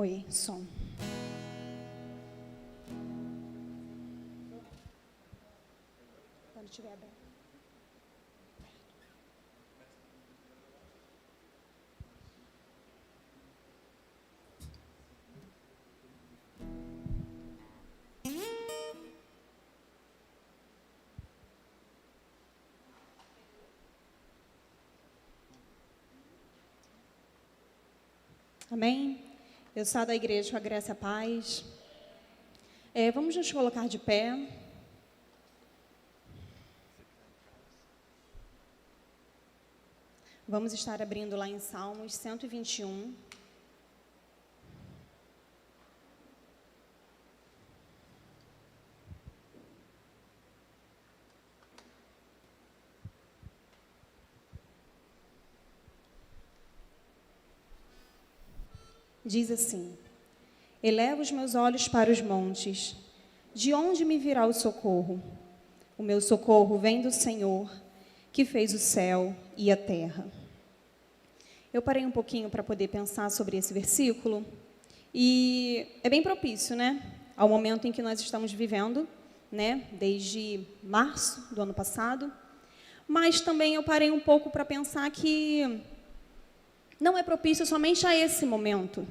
Oi, som. Quando estiver aberto. Amém? Eu sou da igreja com a graça e a paz. Vamos nos colocar de pé. Vamos estar abrindo lá em Salmos 121. Diz assim: Eleva os meus olhos para os montes. De onde me virá o socorro? O meu socorro vem do Senhor, que fez o céu e a terra. Eu parei um pouquinho para poder pensar sobre esse versículo, e é bem propício, né, ao momento em que nós estamos vivendo, né, desde março do ano passado, mas também eu parei um pouco para pensar que não é propício somente a esse momento,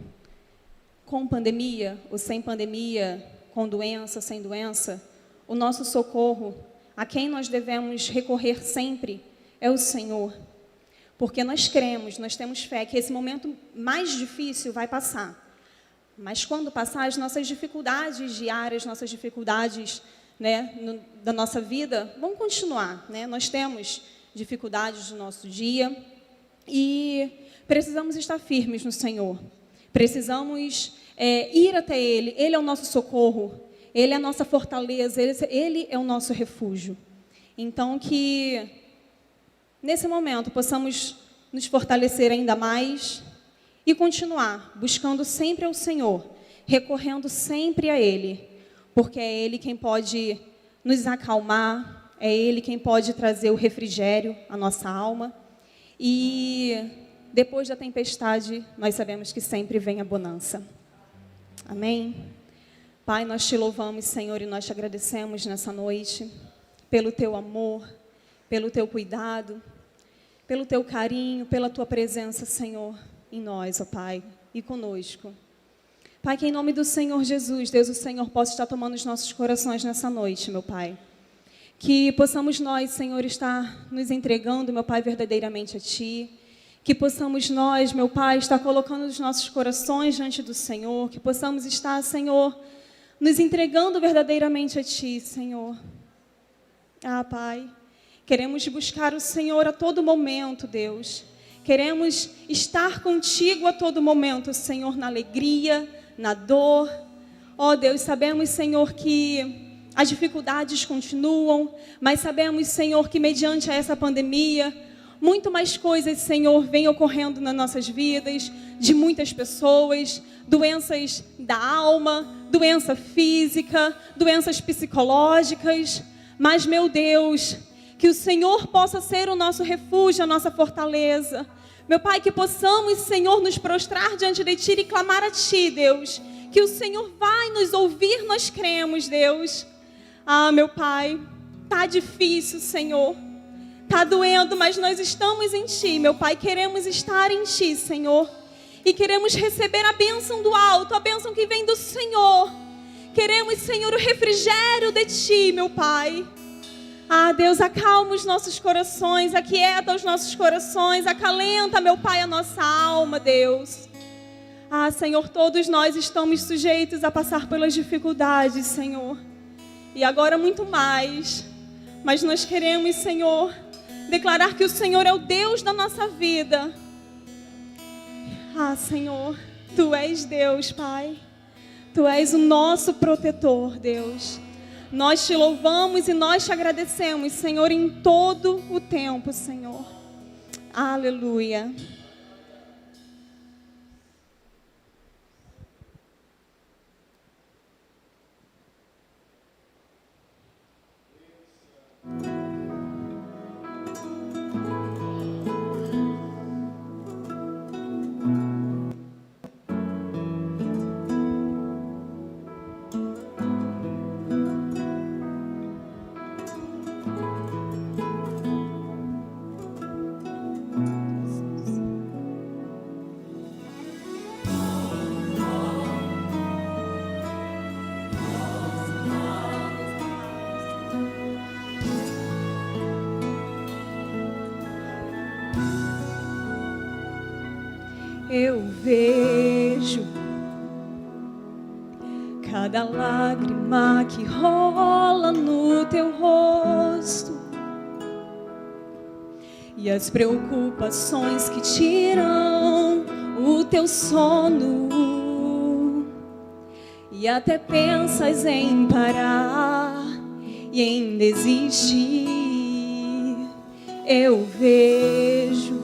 com pandemia ou sem pandemia, com doença, sem doença. O nosso socorro, a quem nós devemos recorrer sempre, é o Senhor. Porque nós cremos, nós temos fé que esse momento mais difícil vai passar. Mas quando passar, as nossas dificuldades diárias, nossas dificuldades, né, da nossa vida, vão continuar, né? Nós temos dificuldades do nosso dia e precisamos estar firmes no Senhor. Precisamos ir até Ele. Ele é o nosso socorro. Ele é a nossa fortaleza. Ele é o nosso refúgio. Então, que nesse momento possamos nos fortalecer ainda mais e continuar buscando sempre ao Senhor, recorrendo sempre a Ele, porque é Ele quem pode nos acalmar, é Ele quem pode trazer o refrigério à nossa alma. E depois da tempestade, nós sabemos que sempre vem a bonança. Amém? Pai, nós te louvamos, Senhor, e nós te agradecemos nessa noite pelo teu amor, pelo teu cuidado, pelo teu carinho, pela tua presença, Senhor, em nós, ó Pai, e conosco. Pai, que em nome do Senhor Jesus, Deus, o Senhor possa estar tomando os nossos corações nessa noite, meu Pai. Que possamos nós, Senhor, estar nos entregando, meu Pai, verdadeiramente a Ti. Que possamos nós, meu Pai, estar colocando os nossos corações diante do Senhor. Que possamos estar, Senhor, nos entregando verdadeiramente a Ti, Senhor. Ah, Pai, queremos buscar o Senhor a todo momento, Deus. Queremos estar contigo a todo momento, Senhor, na alegria, na dor. Ó Deus, sabemos, Senhor, que as dificuldades continuam, mas sabemos, Senhor, que mediante essa pandemia, muito mais coisas, Senhor, vêm ocorrendo nas nossas vidas, de muitas pessoas, doenças da alma, doença física, doenças psicológicas. Mas, meu Deus, que o Senhor possa ser o nosso refúgio, a nossa fortaleza. Meu Pai, que possamos, Senhor, nos prostrar diante de Ti e clamar a Ti, Deus. Que o Senhor vai nos ouvir, nós cremos, Deus. Ah, meu Pai, tá difícil, Senhor. Tá doendo, mas nós estamos em Ti, meu Pai. Queremos estar em Ti, Senhor. E queremos receber a bênção do alto, a bênção que vem do Senhor. Queremos, Senhor, o refrigério de Ti, meu Pai. Ah, Deus, acalma os nossos corações, aquieta os nossos corações, acalenta, meu Pai, a nossa alma, Deus. Ah, Senhor, todos nós estamos sujeitos a passar pelas dificuldades, Senhor. E agora muito mais. Mas nós queremos, Senhor, declarar que o Senhor é o Deus da nossa vida. Ah, Senhor, Tu és Deus, Pai. Tu és o nosso protetor, Deus. Nós Te louvamos e nós Te agradecemos, Senhor, em todo o tempo, Senhor. Aleluia. eu vejo cada lágrima que rola no teu rosto e as preocupações que tiram o teu sono, e até pensas em parar e em desistir. Eu vejo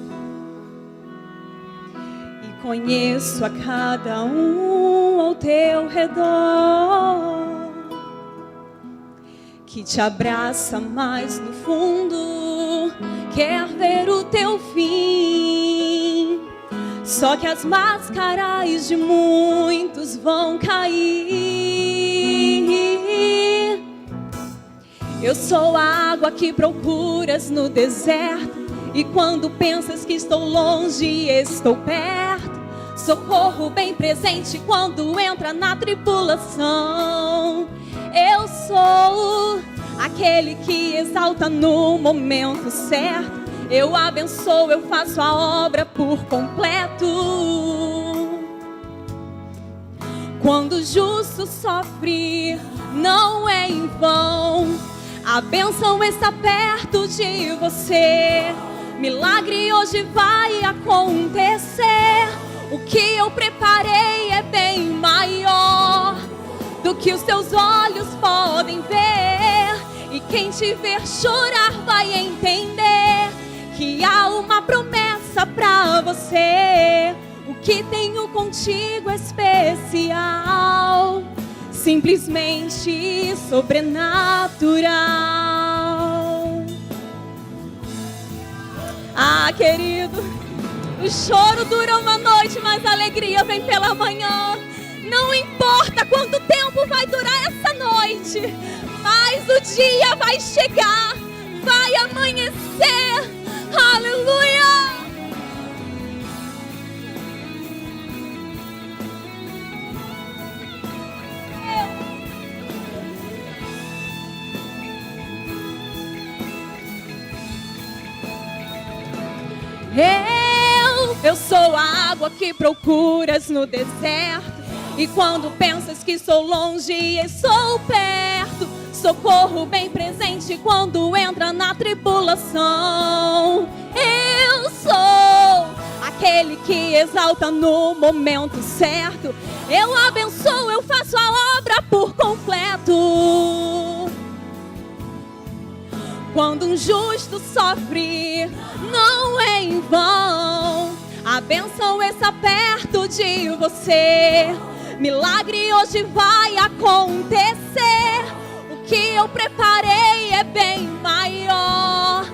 e conheço a cada um ao teu redor, que te abraça, mas no fundo quer ver o teu fim. Só que as máscaras de muitos vão cair. Eu sou a água que procuras no deserto, e quando pensas que estou longe, estou perto. Socorro bem presente quando entra na tribulação. Eu sou aquele que exalta no momento certo. Eu abençoo, eu faço a obra por completo. Quando o justo sofre, não é em vão. A bênção está perto de você. Milagre hoje vai acontecer. O que eu preparei é bem maior do que os teus olhos podem ver. E quem te ver chorar vai entender que há uma promessa pra você. O que tenho contigo é especial, simplesmente sobrenatural. Ah, querido, o choro dura uma noite, mas a alegria vem pela manhã. Não importa quanto tempo vai durar essa noite, mas o dia vai chegar, vai amanhecer. Aleluia! Eu sou a água que procuras no deserto, e quando pensas que sou longe, estou perto. Socorro bem presente quando entra na tribulação. Eu sou aquele que exalta no momento certo. Eu abençoo, eu faço a obra por completo. Quando um justo sofre, não é em vão. A bênção está perto de você. Milagre hoje vai acontecer. O que eu preparei é bem maior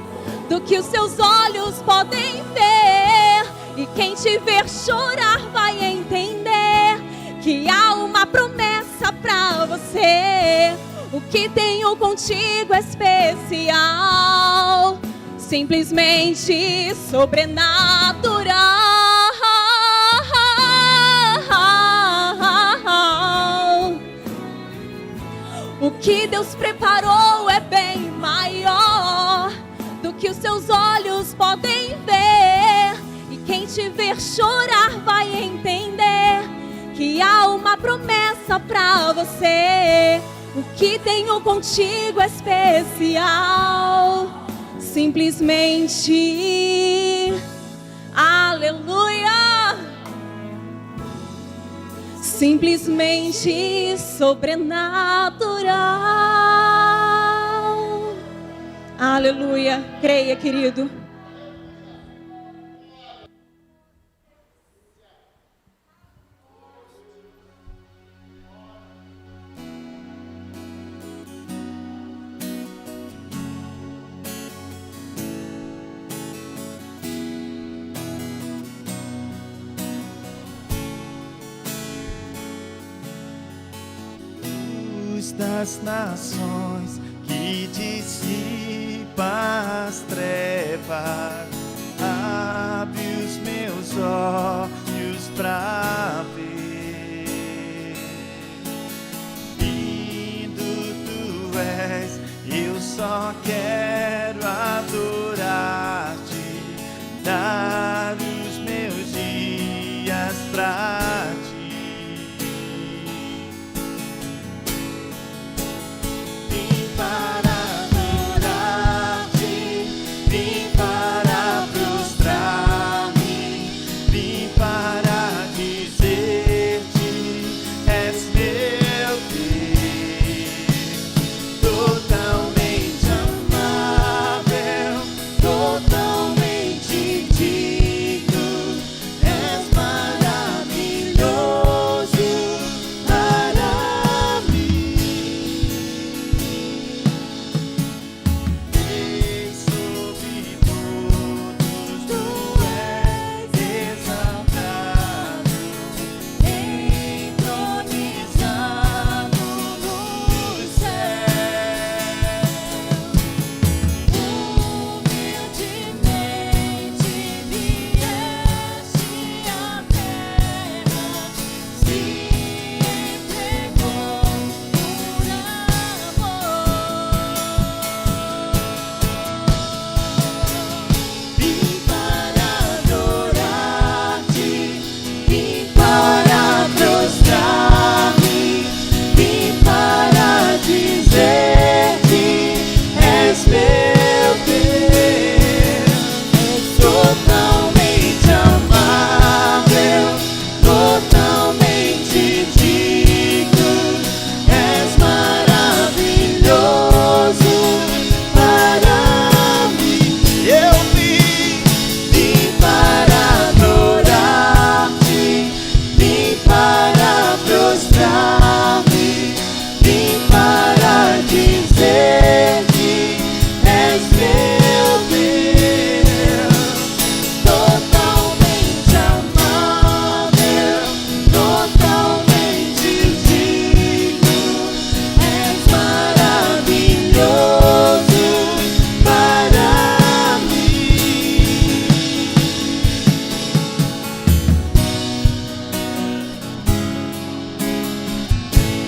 do que os seus olhos podem ver. E quem te ver chorar vai entender que há uma promessa pra você. O que tenho contigo é especial, simplesmente sobrenatural. O que Deus preparou é bem maior do que os seus olhos podem ver. E quem te ver chorar vai entender que há uma promessa pra você. O que tenho contigo é especial, simplesmente, aleluia, simplesmente sobrenatural. Aleluia, creia, querido. Das nações que dissipa as trevas, abre os meus olhos pra ver. Lindo tu és, eu só quero adorar-te, dar os meus dias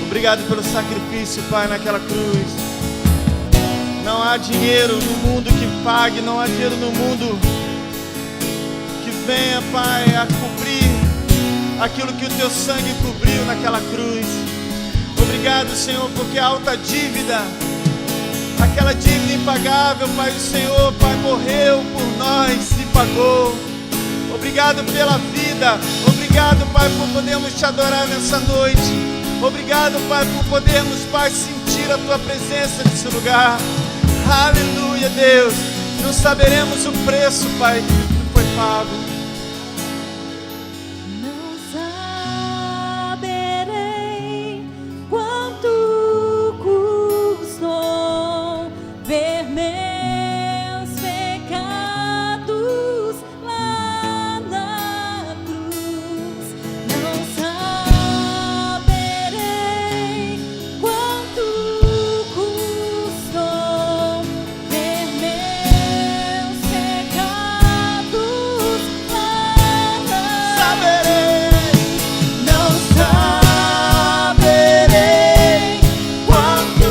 Obrigado pelo sacrifício, Pai, naquela cruz. Não há dinheiro no mundo que pague, não há dinheiro no mundo que venha, Pai, a cobrir aquilo que o Teu sangue cobriu naquela cruz. Obrigado, Senhor, porque a alta dívida, aquela dívida impagável, Pai, o Senhor, Pai, morreu por nós e pagou. Obrigado pela vida. Obrigado, Pai, por podermos Te adorar nessa noite. Obrigado, Pai, por podermos, Pai, sentir a Tua presença nesse lugar. Aleluia, Deus. Não saberemos o preço, Pai, que foi pago. Não saberei quanto custou ver meus pecados lá na cruz. Não saberei quanto custou ver meus pecados lá na Não saberei quanto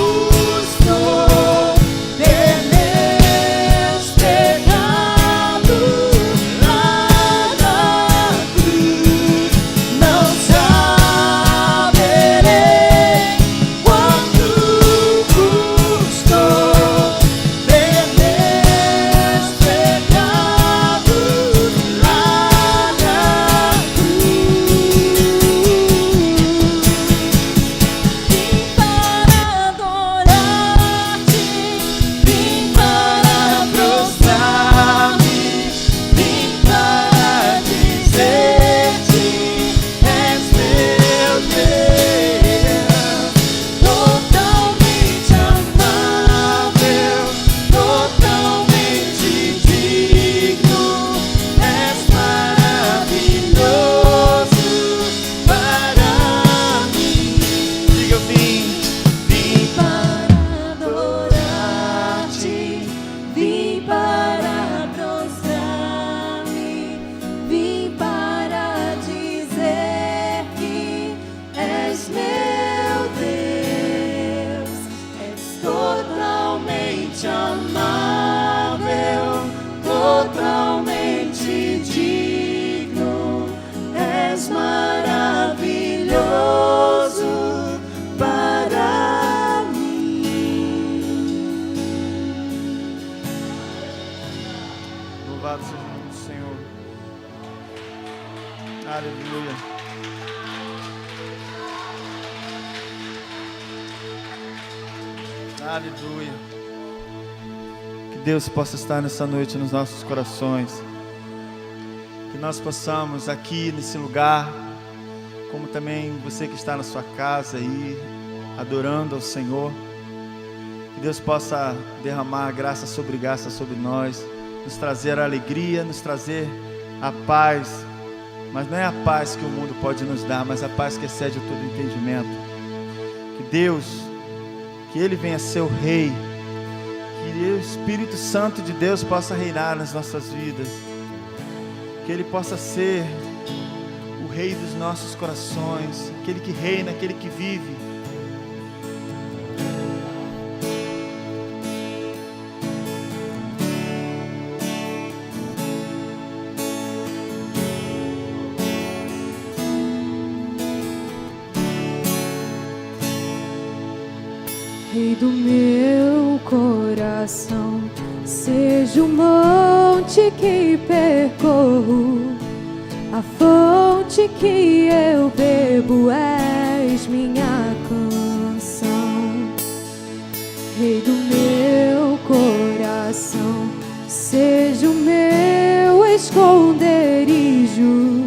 custou ver meus pecados lá na cruz. Não saberei quanto custou ver meus pecados lá na Vim para prostrar-te, vim para dizer-te, és meu Deus, totalmente amável, totalmente digno, és maravilhoso para mim. Diga, eu vim Para adorar-te, vim para prostrar-me, vim para dizer que és meu Deus, és totalmente amável, totalmente digno, és maravilhoso para mim. Louvado seja o nome do Senhor. Aleluia. Aleluia. Que Deus possa estar nessa noite nos nossos corações. Que nós possamos aqui nesse lugar, como também você que está na sua casa aí, adorando ao Senhor, que Deus possa derramar graça sobre nós, nos trazer a alegria, nos trazer a paz, mas não é a paz que o mundo pode nos dar, mas a paz que excede todo entendimento. Que Deus, que Ele venha ser o Rei, que o Espírito Santo de Deus possa reinar nas nossas vidas, que Ele possa ser o Rei dos nossos corações, aquele que reina, aquele que vive. Rei do meu coração, seja o monte que percorro, a fonte que eu bebo, és minha canção. Rei do meu coração, seja o meu esconderijo,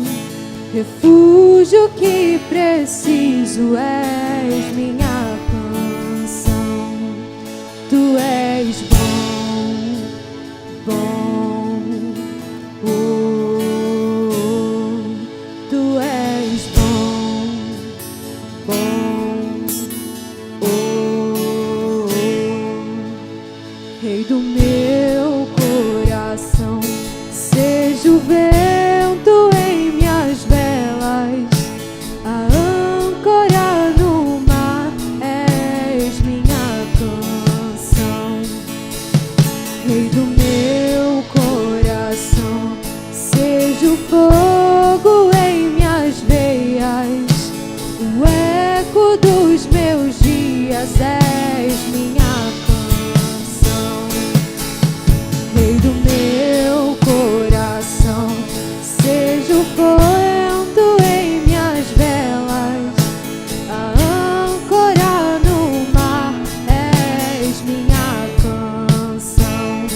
refúgio que preciso, és minha canção. Tu és bom, bom, oh, tu és bom, bom, oh, Rei do meu coração, seja o vento em minhas velas, a âncora eco dos meus dias, és minha canção. Rei do meu coração, seja o vento em minhas velas, a âncora no mar, és minha canção.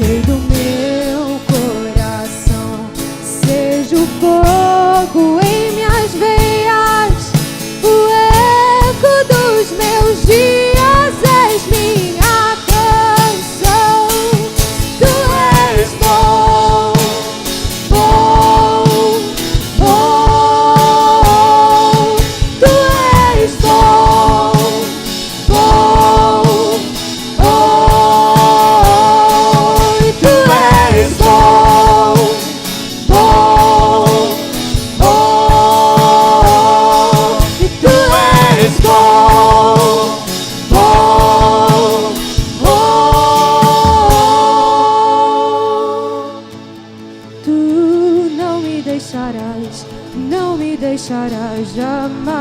Rei do meu coração, seja o fogo em minhas veias, o eco dos meus dias, és minha canção. Tu és bom, bom, bom. Tu és bom, bom, bom. E tu és bom, bom, bom. E tu és bom, bom, bom. Tu não me deixarás, não me deixarás jamais.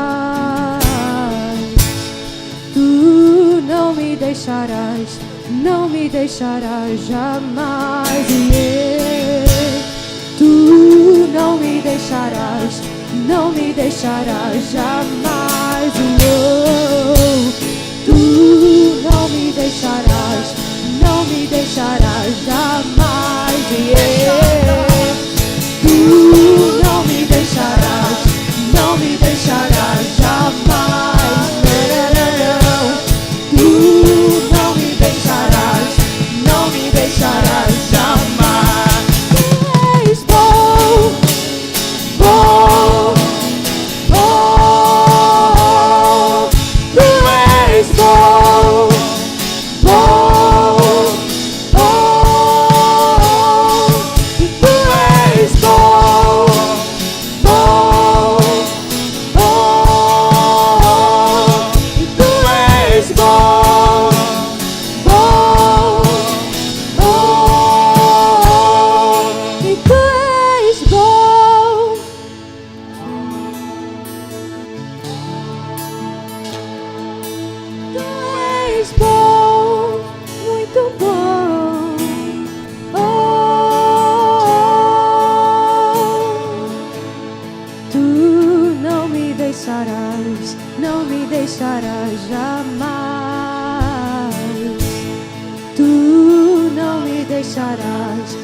Tu não me deixarás, não me deixarás jamais. Tu não me deixarás, não me deixarás jamais. Tu não me deixarás, não me deixarás jamais. Tu não me deixarás, não me deixarás jamais. Tu não me deixarás, não me deixarás jamais. Tu és bom, bom, bom. Tu és bom, bom, bom. E tu és bom, bom, bom. E tu és bom, bom, bom. E tu és bom. Tu és bom, muito bom. Oh, tu não me deixarás, não me deixarás jamais. Tu não me deixarás.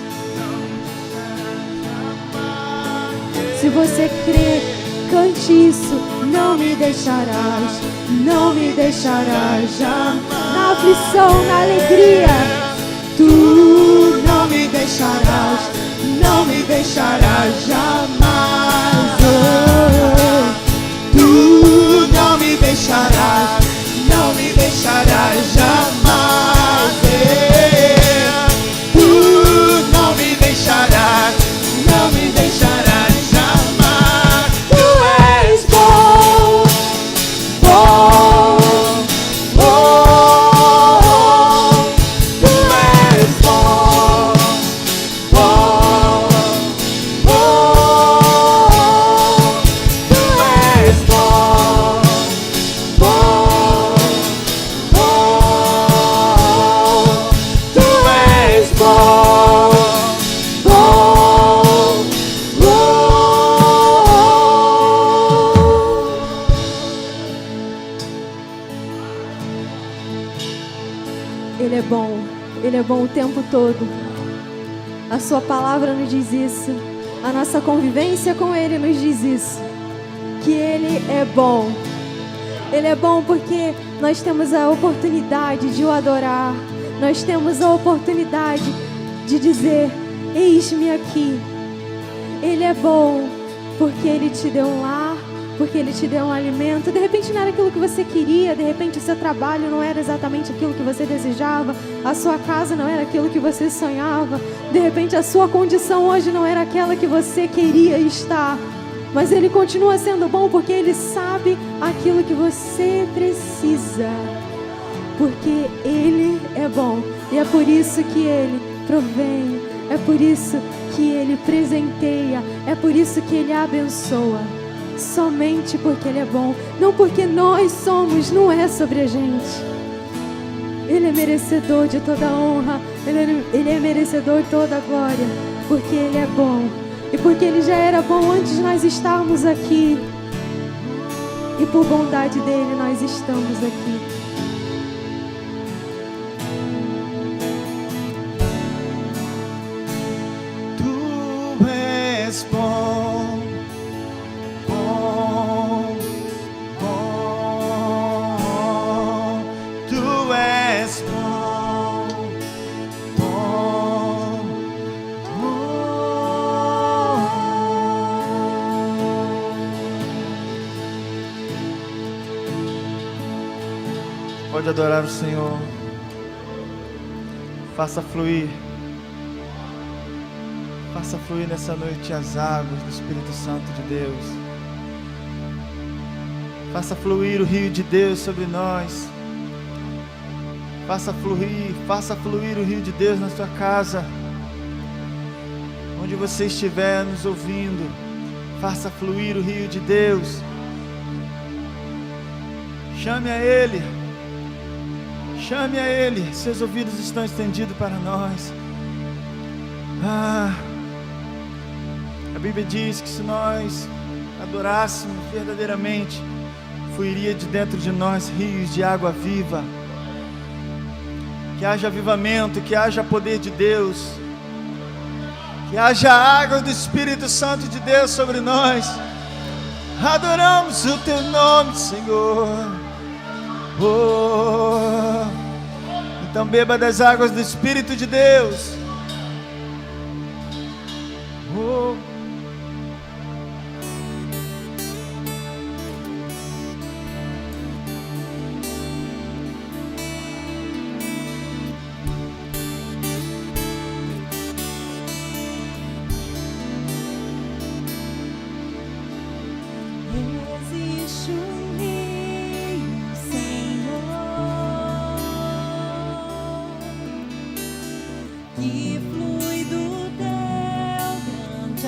Se você crê, cante isso. Não me deixarás, não me deixarás jamais. Na aflição, na alegria, tu não me deixarás, não me deixarás jamais. Oh, tu não me deixarás, não me deixarás jamais. Tu não me deixarás, não me deixarás jamais. Tu és bom, bom, bom. Tu és bom, bom, bom. Tu és bom, bom, bom. Tu és bom, bom, bom. Ele é bom o tempo todo. A sua palavra nos diz isso. A nossa convivência com Ele nos diz isso. Que Ele é bom. Ele é bom porque nós temos a oportunidade de o adorar. Nós temos a oportunidade de dizer: eis-me aqui. Ele é bom porque Ele te deu um lar, porque Ele te deu um alimento. De repente não era aquilo que você queria, de repente o seu trabalho não era exatamente aquilo que você desejava, a sua casa não era aquilo que você sonhava, de repente a sua condição hoje não era aquela que você queria estar. Mas Ele continua sendo bom porque Ele sabe aquilo que você precisa. Porque Ele é bom. E é por isso que Ele provém. É por isso que Ele presenteia. É por isso que Ele abençoa. somente porque Ele é bom, não porque nós somos, não é sobre a gente. Ele é merecedor de toda a honra, Ele é merecedor de toda a glória, porque Ele é bom, e porque Ele já era bom antes de nós estarmos aqui, e por bondade dEle nós estamos aqui. Tu és bom, bom, bom. Tu és bom, bom, bom. Pode adorar o Senhor. Faça fluir nessa noite as águas do Espírito Santo de Deus. Faça fluir o rio de Deus sobre nós. Faça fluir o rio de Deus na sua casa. Onde você estiver nos ouvindo, faça fluir o rio de Deus. Chame a Ele. Chame a Ele. Seus ouvidos estão estendidos para nós. A Bíblia diz que se nós adorássemos verdadeiramente, fluiria de dentro de nós rios de água viva. Que haja avivamento, que haja poder de Deus, que haja água do Espírito Santo de Deus sobre nós. Adoramos o Teu nome, Senhor. Oh, então beba das águas do Espírito de Deus. Oh. Existe um rio, Senhor, que flui do Teu grande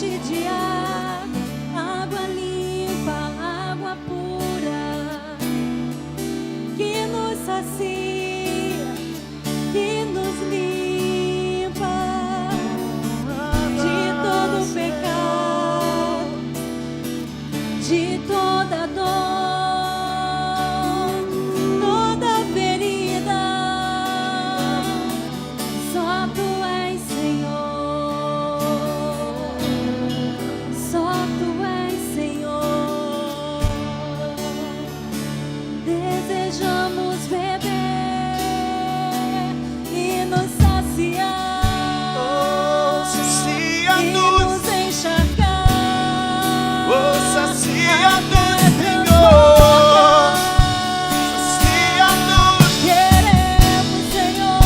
fonte de água limpa, água pura, que nos sacia, que nos limpa de todo pecado, de toda dor, toda ferida. Só Tu és Senhor, só Tu és Senhor. Desejamos beber e nos saciar, Oh, e sacia-nos, nos encharcar. oh, sacia-nos, Senhor. Sacia-nos, Queremos, Senhor,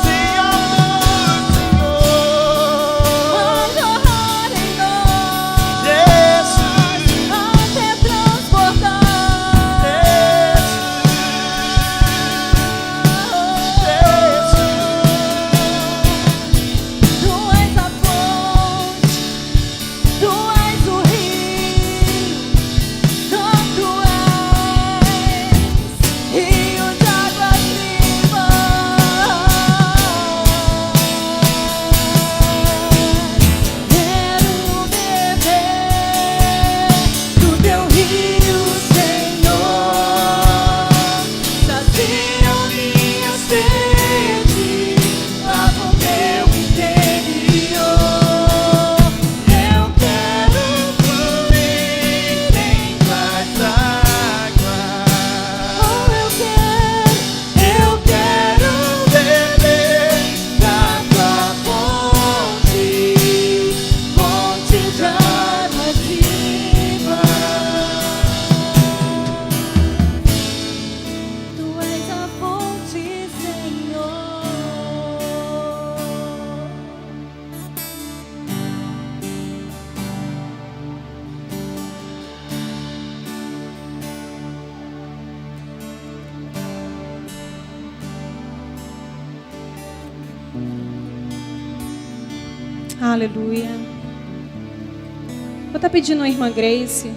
sacia-nos, Senhor. jorrar em nós Jesus, até transbordar. Tu és a fonte, Tu és o rio, só Tu és rio de águas vivas. Quero beber do Teu rio, Senhor. Sacia minha sede, lava o meu interior. Eu quero fluir em tuas águas. Oh, eu quero beber da Tua fonte, fonte de águas vivas. Tu és a fonte, Senhor. Aleluia. Vou estar pedindo à irmã Grace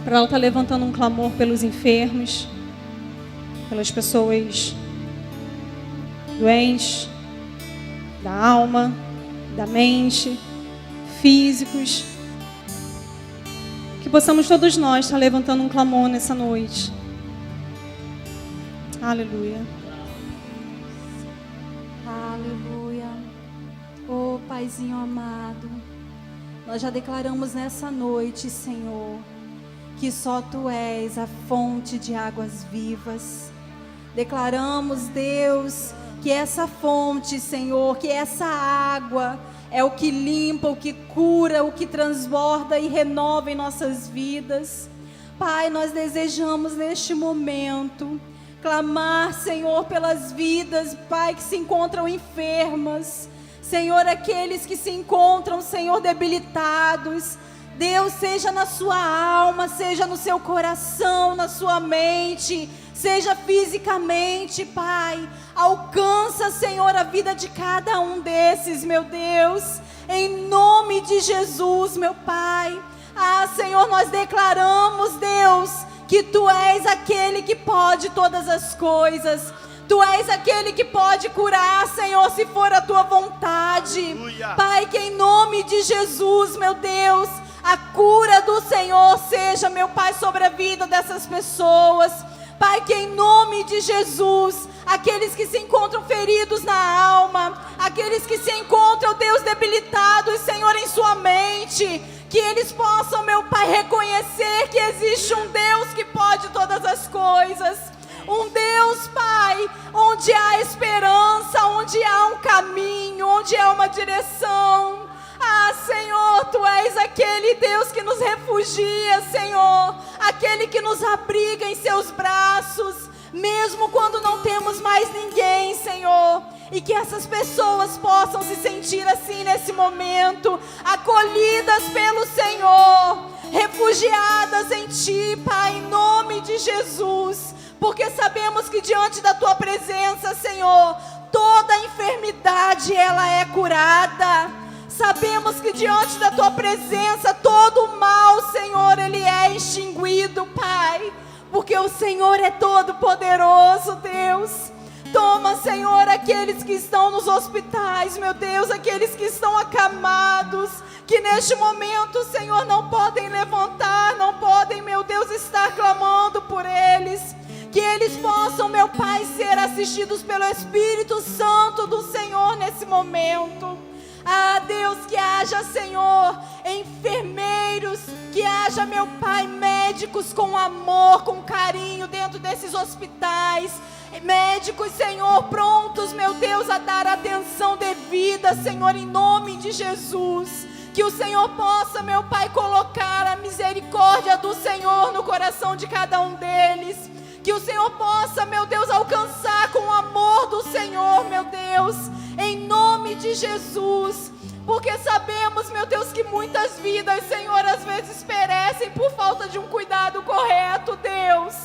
para ela estar levantando um clamor pelos enfermos, pelas pessoas doentes, da alma, da mente, físicos. Que possamos todos nós estar levantando um clamor nessa noite. Aleluia. Aleluia. Oh, Paizinho amado, nós já declaramos nessa noite, Senhor, que só Tu és a fonte de águas vivas. Declaramos, Deus, que essa fonte, Senhor, que essa água é o que limpa, o que cura, o que transborda e renova em nossas vidas. Pai, nós desejamos neste momento clamar, Senhor, pelas vidas, Pai, que se encontram enfermas. Senhor, aqueles que se encontram, Senhor, debilitados. Deus, seja na sua alma, seja no seu coração, na sua mente, seja fisicamente, Pai. Alcança, Senhor, a vida de cada um desses, meu Deus. Em nome de Jesus, meu Pai. Ah, Senhor, nós declaramos, Deus, que Tu és aquele que pode todas as coisas. Tu és aquele que pode curar, Senhor, se for a Tua vontade. Aleluia. Pai, que em nome de Jesus, meu Deus, a cura do Senhor seja, meu Pai, sobre a vida dessas pessoas. Pai, que em nome de Jesus, aqueles que se encontram feridos na alma, aqueles que se encontram, Deus, debilitados, Senhor, em sua mente, que eles possam, meu Pai, reconhecer que existe um Deus que pode todas as coisas. Um Deus, Pai, onde há esperança, onde há um caminho, onde há uma direção. Ah, Senhor, Tu és aquele Deus que nos refugia, Senhor, aquele que nos abriga em Seus braços, mesmo quando não temos mais ninguém, Senhor. E que essas pessoas possam se sentir assim nesse momento, acolhidas pelo Senhor, refugiadas em Ti, Pai, em nome de Jesus. Porque sabemos que diante da Tua presença, Senhor, toda enfermidade ela é curada. Sabemos que diante da Tua presença todo o mal, Senhor, ele é extinguido, Pai, porque o Senhor é todo poderoso, Deus. Toma, Senhor, aqueles que estão nos hospitais, meu Deus, aqueles que estão acamados, que neste momento, Senhor, não podem levantar, não podem, meu Deus, estar clamando por eles. Que eles possam, meu Pai, ser assistidos pelo Espírito Santo do Senhor nesse momento. Ah, Deus, que haja, Senhor, enfermeiros, que haja, meu Pai, médicos com amor, com carinho dentro desses hospitais. Médicos, Senhor, prontos, meu Deus, a dar atenção devida, Senhor, em nome de Jesus. Que o Senhor possa, meu Pai, colocar a misericórdia do Senhor no coração de cada um deles. Que o Senhor possa, meu Deus, alcançar com o amor do Senhor, meu Deus, em nome de Jesus. Porque sabemos, meu Deus, que muitas vidas, Senhor, às vezes perecem por falta de um cuidado correto, Deus.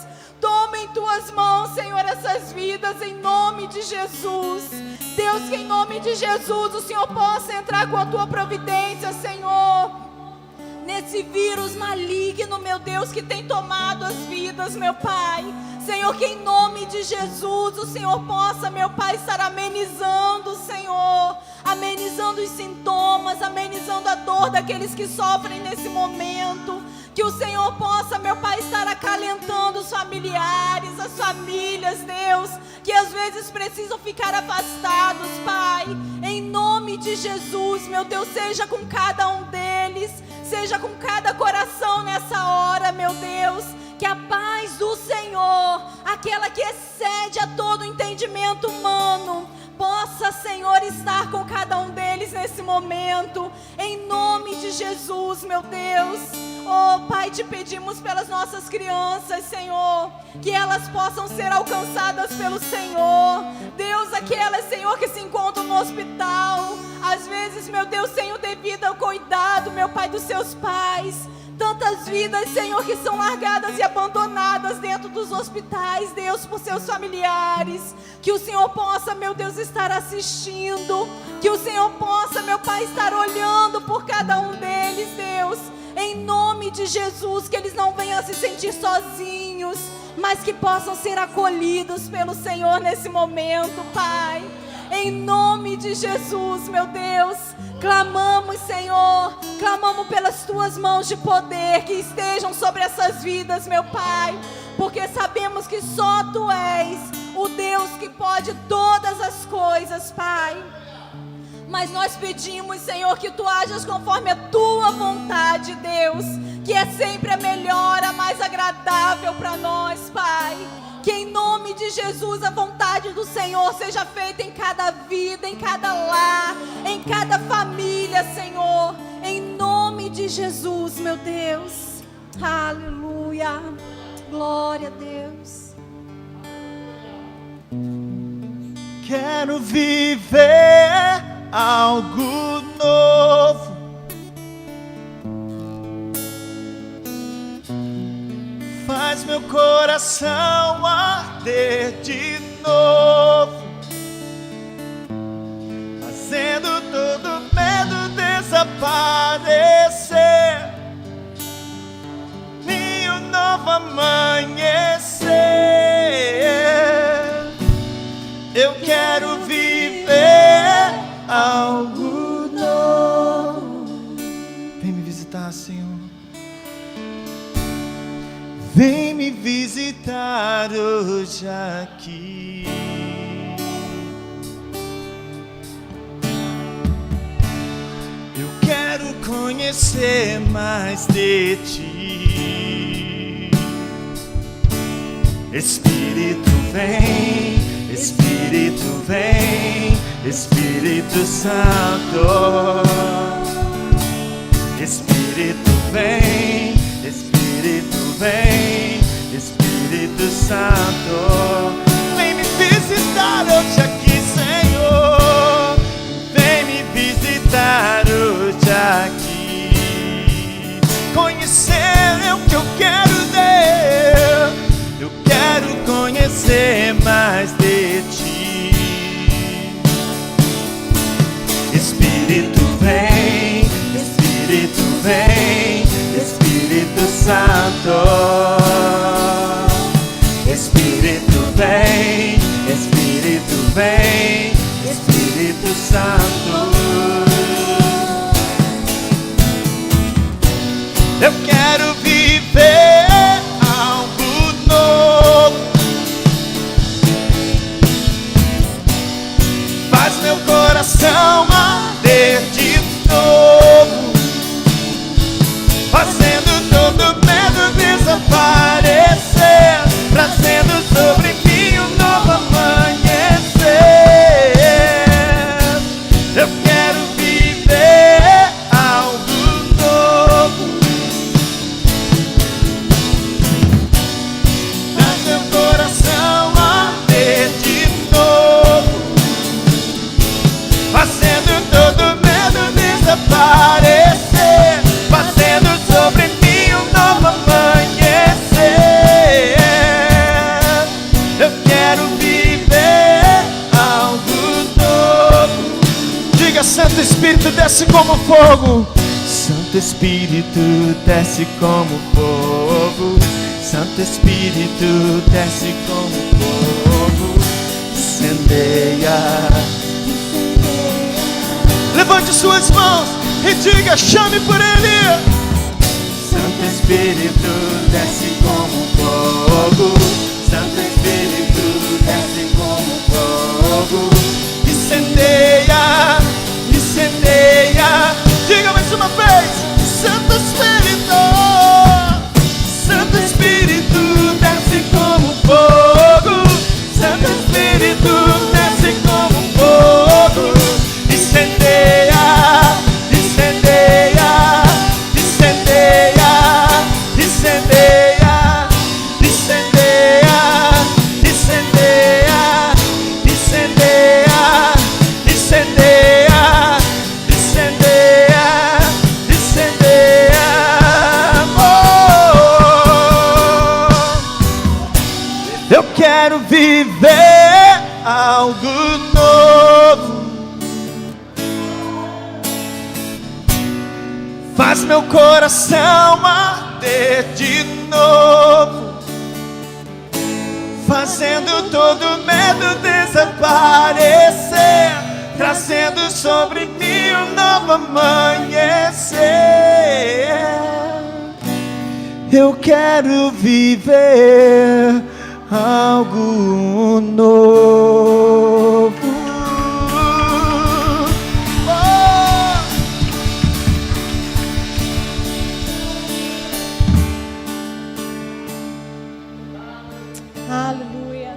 Toma em Tuas mãos, Senhor, essas vidas em nome de Jesus. Deus, que em nome de Jesus o Senhor possa entrar com a Tua providência, Senhor, nesse vírus maligno, meu Deus, que tem tomado as vidas, meu Pai. Senhor, que em nome de Jesus o Senhor possa, meu Pai, estar amenizando, Senhor, amenizando os sintomas, amenizando a dor daqueles que sofrem nesse momento. Que o Senhor possa, meu Pai, estar acalentando os familiares, as famílias, Deus, que às vezes precisam ficar afastados, Pai. Em nome de Jesus, meu Deus, seja com cada um deles, seja com cada coração nessa hora, meu Deus. Que a paz do Senhor, aquela que excede a todo entendimento humano, possa, Senhor, estar com cada um deles nesse momento, em nome de Jesus, meu Deus. Oh, Pai, te pedimos pelas nossas crianças, Senhor, que elas possam ser alcançadas pelo Senhor. Deus, aquelas, Senhor, que se encontram no hospital, às vezes, meu Deus, sem o devido cuidado, meu Pai, dos seus pais. Tantas vidas, Senhor, que são largadas e abandonadas dentro dos hospitais, Deus, por seus familiares. Que o Senhor possa, meu Deus, estar assistindo. Que o Senhor possa, meu Pai, estar olhando por cada um deles, Deus. Em nome de Jesus, que eles não venham a se sentir sozinhos, mas que possam ser acolhidos pelo Senhor nesse momento, Pai. Em nome de Jesus, meu Deus, clamamos, Senhor, clamamos pelas Tuas mãos de poder que estejam sobre essas vidas, meu Pai, porque sabemos que só Tu és o Deus que pode todas as coisas, Pai. Mas nós pedimos, Senhor, que Tu hajas conforme a Tua vontade, Deus, que é sempre a melhor, a mais agradável para nós, Pai. Que em nome de Jesus a vontade do Senhor seja feita em cada vida, em cada lar, em cada família, Senhor. Em nome de Jesus, meu Deus. Aleluia. Glória a Deus. Quero viver algo novo. Faz meu coração arder de novo, fazendo todo medo desaparecer e um novo amanhecer. Eu quero viver algo novo. Vem me visitar, Senhor. Vem me visitar hoje aqui. Eu quero conhecer mais de Ti. Espírito vem, Espírito vem, Espírito Santo. Espírito vem, Espírito vem, Espírito Santo. Vem me visitar hoje aqui, Senhor. Vem me visitar hoje aqui. Conhecer é o que eu quero, Deus. Eu quero conhecer mais de Ti. Espírito vem, Espírito vem, Espírito Santo. Espírito vem, Espírito vem, Espírito Santo. Eu quero viver algo novo. Faz meu coração arder de novo, fazendo todo medo desaparecer, trazendo sobre mim um novo amanhecer. Eu quero viver algo novo. Faz meu coração arder de novo, fazendo todo medo desaparecer, fazendo sobre mim um novo amanhecer. Eu quero viver algo novo. Diga: Santo Espírito desce como fogo. Santo Espírito desce como fogo. Santo Espírito desce como fogo. Incendeia. Levante suas mãos e diga: chame por Ele. Santo Espírito desce como fogo. Santo Espírito desce como fogo. Incendeia, incendeia. Diga mais uma vez: Santo Espírito. Santo Espírito desce como fogo. Santo Espírito desce como fogo. Incendeia, incendeia, incendeia, incendeia, incendeia, incendeia, incendeia, incendeia, incendeia, incendeia. Oh, eu quero viver algo novo. Faz meu coração arder de novo, fazendo todo medo desaparecer, trazendo sobre mim um novo amanhecer. Eu quero viver algo novo. Aleluia.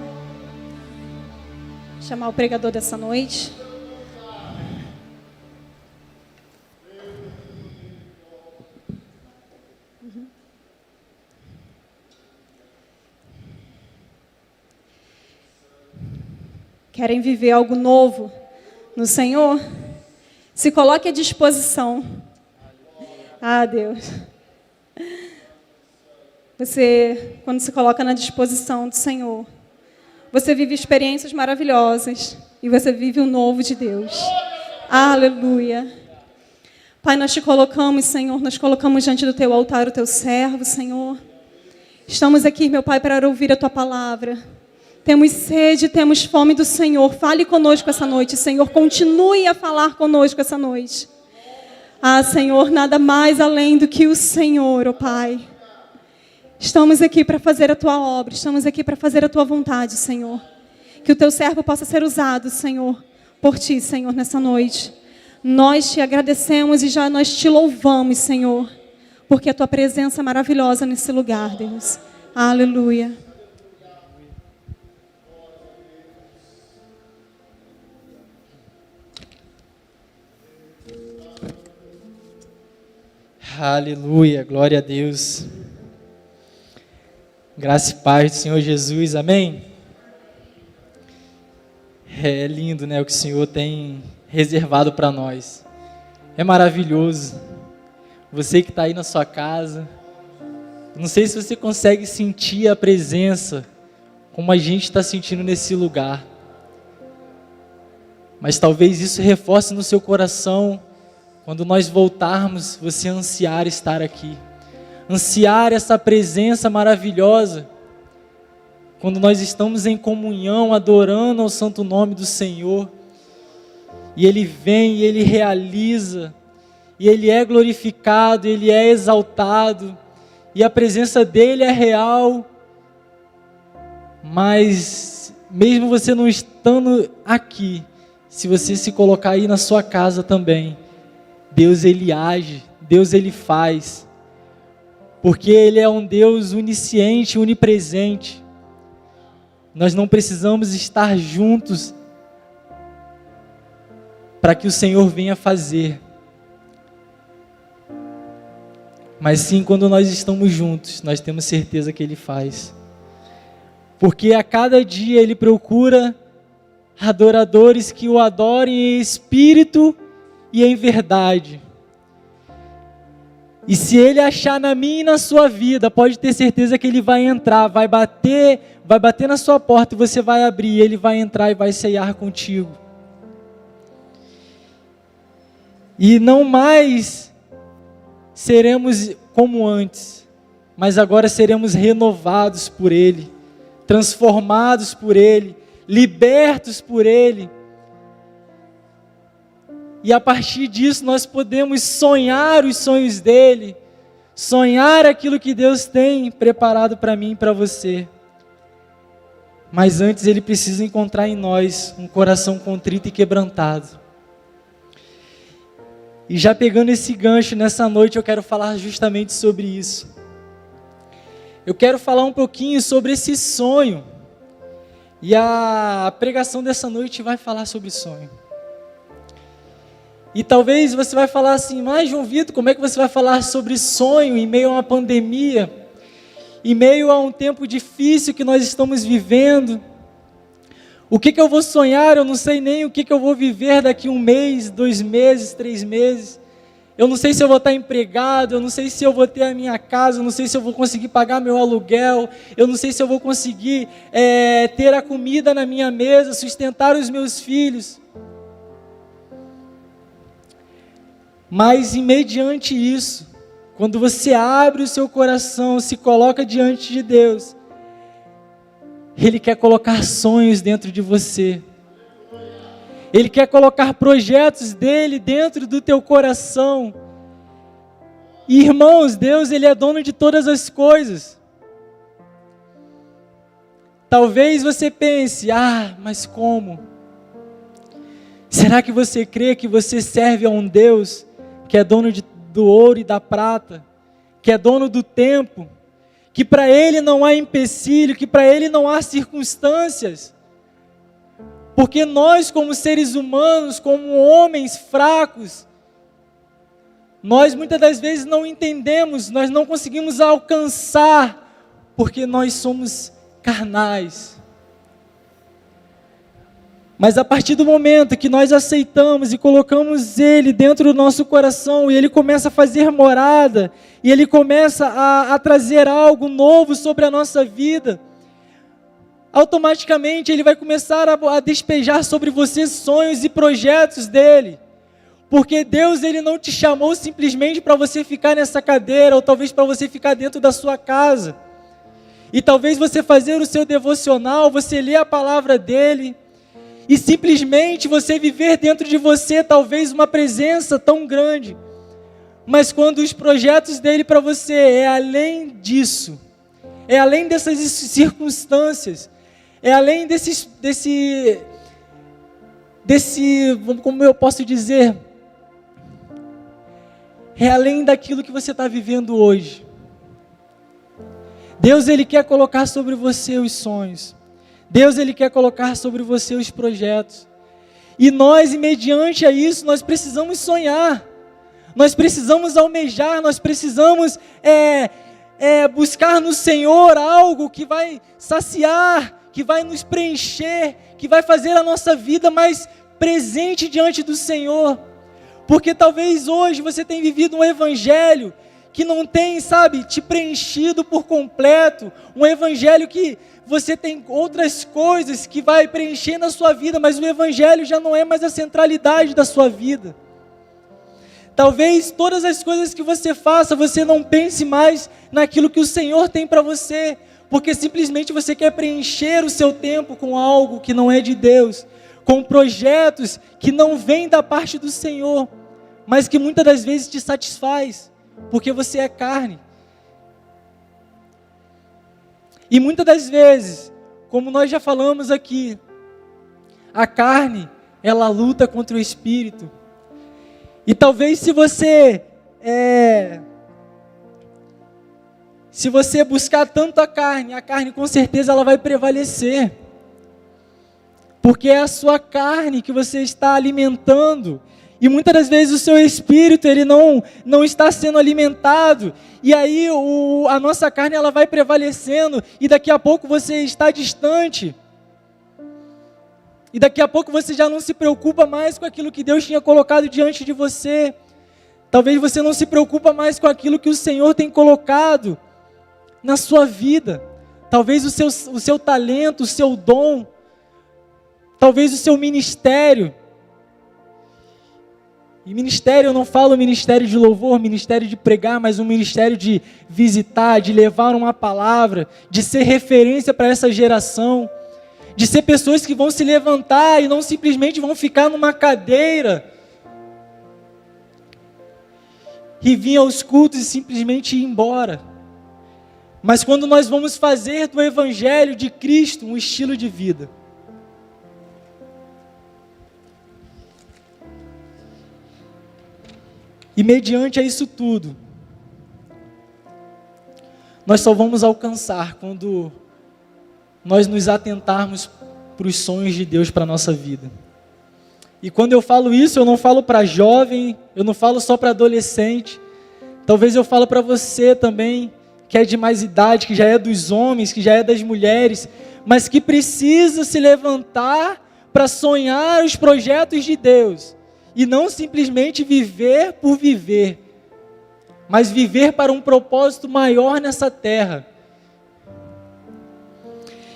Chamar o pregador dessa noite. Querem viver algo novo no Senhor? Se coloque à disposição. Ah, Deus. Você, quando se coloca na disposição do Senhor, você vive experiências maravilhosas e você vive o novo de Deus. Aleluia. Pai, nós te colocamos, Senhor, nós colocamos diante do teu altar o teu servo, Senhor. Estamos aqui, meu Pai, para ouvir a tua palavra. Temos sede, temos fome do Senhor. Fale conosco essa noite, Senhor. Continue a falar conosco essa noite. Ah, Senhor, nada mais além do que o Senhor, ó Pai. Estamos aqui para fazer a tua obra, estamos aqui para fazer a tua vontade, Senhor. Que o teu servo possa ser usado, Senhor, por ti, Senhor, nessa noite. Nós te agradecemos e já nós te louvamos, Senhor, porque a tua presença é maravilhosa nesse lugar, Deus. Aleluia. Aleluia, glória a Deus. Graça e paz do Senhor Jesus, amém? É lindo, né, o que o Senhor tem reservado para nós. É maravilhoso. Você que está aí na sua casa, não sei se você consegue sentir a presença, como a gente está sentindo nesse lugar. Mas talvez isso reforce no seu coração quando nós voltarmos, você ansiar estar aqui, ansiar essa presença maravilhosa, quando nós estamos em comunhão, adorando ao santo nome do Senhor, e Ele vem e Ele realiza, e Ele é glorificado, Ele é exaltado, e a presença dEle é real, mas mesmo você não estando aqui, se você se colocar aí na sua casa também, Deus Ele age, Deus Ele faz, porque Ele é um Deus onisciente, onipresente. Nós não precisamos estar juntos para que o Senhor venha fazer, mas sim, quando nós estamos juntos, nós temos certeza que Ele faz, porque a cada dia Ele procura adoradores que o adorem em espírito e em verdade. E se Ele achar na minha e na sua vida, pode ter certeza que Ele vai entrar, vai bater na sua porta e você vai abrir, Ele vai entrar e vai ceiar contigo. E não mais seremos como antes, mas agora seremos renovados por Ele, transformados por Ele, libertos por Ele. E a partir disso nós podemos sonhar os sonhos dEle, sonhar aquilo que Deus tem preparado para mim e para você. Mas antes Ele precisa encontrar em nós um coração contrito e quebrantado. E já pegando esse gancho nessa noite, eu quero falar justamente sobre isso. Eu quero falar um pouquinho sobre esse sonho. E a pregação dessa noite vai falar sobre sonho. E talvez você vai falar assim, mas João Vitor, como é que você vai falar sobre sonho em meio a uma pandemia? Em meio a um tempo difícil que nós estamos vivendo? O que eu vou sonhar? Eu não sei nem o que eu vou viver daqui 1 mês, 2 meses, 3 meses. Eu não sei se eu vou estar empregado, eu não sei se eu vou ter a minha casa, eu não sei se eu vou conseguir pagar meu aluguel, eu não sei se eu vou conseguir ter a comida na minha mesa, sustentar os meus filhos. Mas, mediante isso, quando você abre o seu coração, se coloca diante de Deus, Ele quer colocar sonhos dentro de você. Ele quer colocar projetos dEle dentro do teu coração. E, irmãos, Deus, Ele é dono de todas as coisas. Talvez você pense, mas como? Será que você crê que você serve a um Deus que é dono do ouro e da prata, que é dono do tempo, que para Ele não há empecilho, que para Ele não há circunstâncias? Porque nós, como seres humanos, como homens fracos, nós muitas das vezes não entendemos, nós não conseguimos alcançar, porque nós somos carnais. Mas a partir do momento que nós aceitamos e colocamos Ele dentro do nosso coração, e Ele começa a fazer morada, e Ele começa a trazer algo novo sobre a nossa vida, automaticamente Ele vai começar a despejar sobre você sonhos e projetos dEle. Porque Deus, Ele não te chamou simplesmente para você ficar nessa cadeira, ou talvez para você ficar dentro da sua casa. E talvez você fazer o seu devocional, você ler a palavra dEle, e simplesmente você viver dentro de você talvez uma presença tão grande. Mas quando os projetos dEle para você é além disso, é além dessas circunstâncias, é além como eu posso dizer, é além daquilo que você está vivendo hoje. Deus, Ele quer colocar sobre você os sonhos. Deus, Ele quer colocar sobre você os projetos. E nós, e mediante a isso, nós precisamos sonhar. Nós precisamos almejar, nós precisamos buscar no Senhor algo que vai saciar, que vai nos preencher, que vai fazer a nossa vida mais presente diante do Senhor. Porque talvez hoje você tenha vivido um evangelho que não tem, te preenchido por completo, um evangelho que você tem outras coisas que vai preencher na sua vida, mas o evangelho já não é mais a centralidade da sua vida. Talvez todas as coisas que você faça, você não pense mais naquilo que o Senhor tem para você, porque simplesmente você quer preencher o seu tempo com algo que não é de Deus, com projetos que não vêm da parte do Senhor, mas que muitas das vezes te satisfaz, porque você é carne. E muitas das vezes, como nós já falamos aqui, a carne, ela luta contra o espírito. E talvez se você buscar tanto a carne com certeza ela vai prevalecer. Porque é a sua carne que você está alimentando. E muitas das vezes o seu espírito ele não está sendo alimentado. E aí a nossa carne ela vai prevalecendo. E daqui a pouco você está distante. E daqui a pouco você já não se preocupa mais com aquilo que Deus tinha colocado diante de você. Talvez você não se preocupa mais com aquilo que o Senhor tem colocado na sua vida. Talvez o seu talento, o seu dom, talvez o seu ministério. E ministério, eu não falo ministério de louvor, ministério de pregar, mas um ministério de visitar, de levar uma palavra, de ser referência para essa geração, de ser pessoas que vão se levantar e não simplesmente vão ficar numa cadeira e vir aos cultos e simplesmente ir embora. Mas quando nós vamos fazer do Evangelho de Cristo um estilo de vida. E mediante a isso tudo, nós só vamos alcançar quando nós nos atentarmos para os sonhos de Deus para a nossa vida. E quando eu falo isso, eu não falo para jovem, eu não falo só para adolescente. Talvez eu falo para você também, que é de mais idade, que já é dos homens, que já é das mulheres, mas que precisa se levantar para sonhar os projetos de Deus. E não simplesmente viver por viver, mas viver para um propósito maior nessa terra.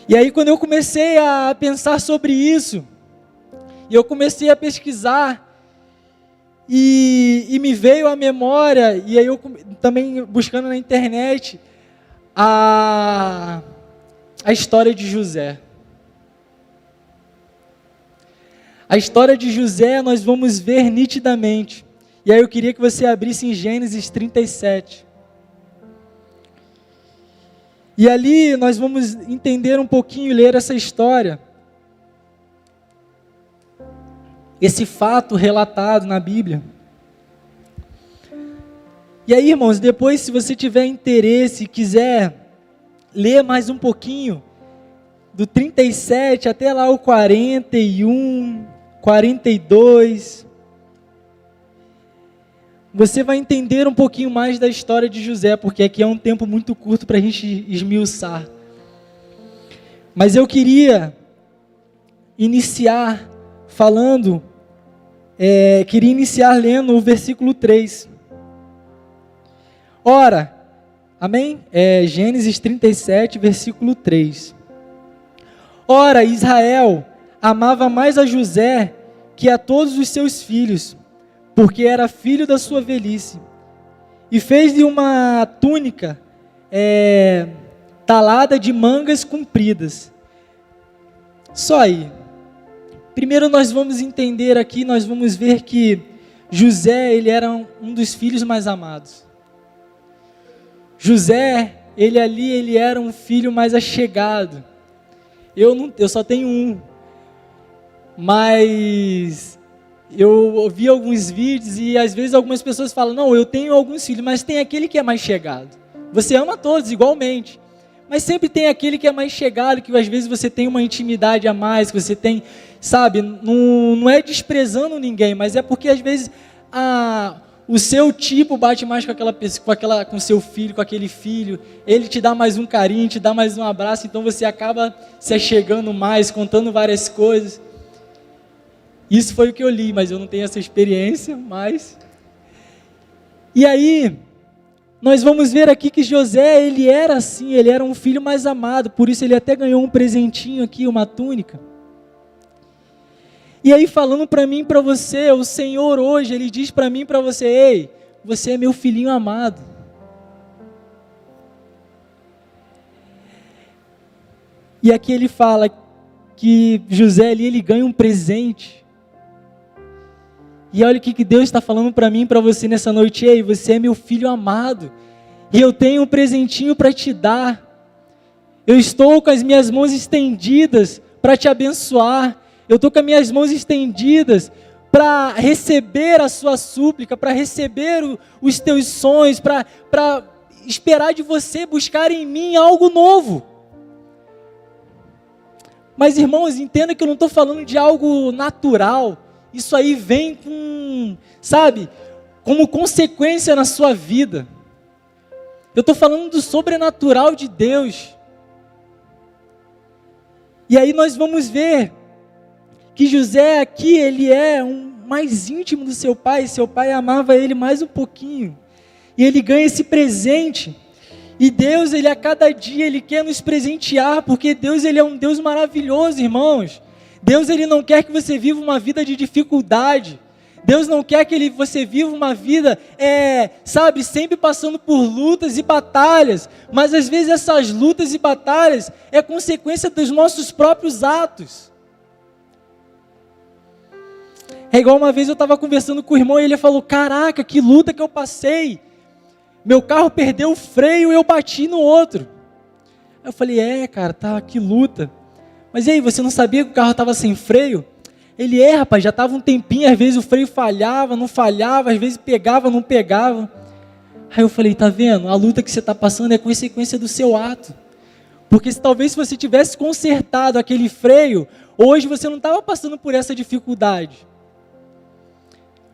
E aí quando eu comecei a pensar sobre isso, e eu comecei a pesquisar, e me veio à memória, e aí eu também buscando na internet, a história de José. A história de José nós vamos ver nitidamente. E aí eu queria que você abrisse em Gênesis 37. E ali nós vamos entender um pouquinho, ler essa história. Esse fato relatado na Bíblia. E aí, irmãos, depois se você tiver interesse e quiser ler mais um pouquinho, do 37 até lá o 41, 42, você vai entender um pouquinho mais da história de José, porque aqui é um tempo muito curto para a gente esmiuçar. Mas eu queria iniciar falando, queria iniciar lendo o versículo 3. Ora, amém? Gênesis 37, versículo 3. Ora, Israel amava mais a José que a todos os seus filhos, porque era filho da sua velhice, e fez-lhe uma túnica talada de mangas compridas. Só aí. Primeiro nós vamos entender aqui, nós vamos ver que José, ele era um dos filhos mais amados. José, ele era um filho mais achegado. Eu só tenho um, mas eu ouvi alguns vídeos e às vezes algumas pessoas falam, não, eu tenho alguns filhos, mas tem aquele que é mais chegado. Você ama todos igualmente, mas sempre tem aquele que é mais chegado, que às vezes você tem uma intimidade a mais, que você tem, sabe, não é desprezando ninguém, mas é porque às vezes o seu tipo bate mais com aquela pessoa, com seu filho, com aquele filho, ele te dá mais um carinho, te dá mais um abraço, então você acaba se achegando mais, contando várias coisas. Isso foi o que eu li, mas eu não tenho essa experiência, mas... E aí, nós vamos ver aqui que José, ele era assim, ele era um filho mais amado, por isso ele até ganhou um presentinho aqui, uma túnica. E aí falando para mim e para você, o Senhor hoje, Ele diz para mim e para você: ei, você é meu filhinho amado. E aqui ele fala que José ali, ele ganha um presente. E olha o que Deus está falando para mim e para você nessa noite: ei, você é meu filho amado, e eu tenho um presentinho para te dar. Eu estou com as minhas mãos estendidas para te abençoar. Eu estou com as minhas mãos estendidas para receber a sua súplica, para receber os teus sonhos, para esperar de você buscar em mim algo novo. Mas, irmãos, entenda que eu não estou falando de algo natural. Isso aí vem com, sabe, como consequência na sua vida. Eu estou falando do sobrenatural de Deus. E aí nós vamos ver que José aqui, ele é um mais íntimo do seu pai amava ele mais um pouquinho, e ele ganha esse presente, e Deus, ele a cada dia, ele quer nos presentear, porque Deus, ele é um Deus maravilhoso, irmãos. Deus, ele não quer que você viva uma vida de dificuldade. Deus não quer que você viva uma vida, sabe, sempre passando por lutas e batalhas, mas às vezes essas lutas e batalhas é consequência dos nossos próprios atos. É igual uma vez eu estava conversando com o irmão e ele falou: caraca, que luta que eu passei, meu carro perdeu o freio e eu bati no outro. Eu falei: cara, tá, que luta. Mas e aí, você não sabia que o carro estava sem freio? Ele: rapaz, já estava um tempinho, às vezes o freio falhava, não falhava, às vezes pegava, não pegava. Aí eu falei: tá vendo? A luta que você está passando é consequência do seu ato. Porque talvez se você tivesse consertado aquele freio, hoje você não estava passando por essa dificuldade.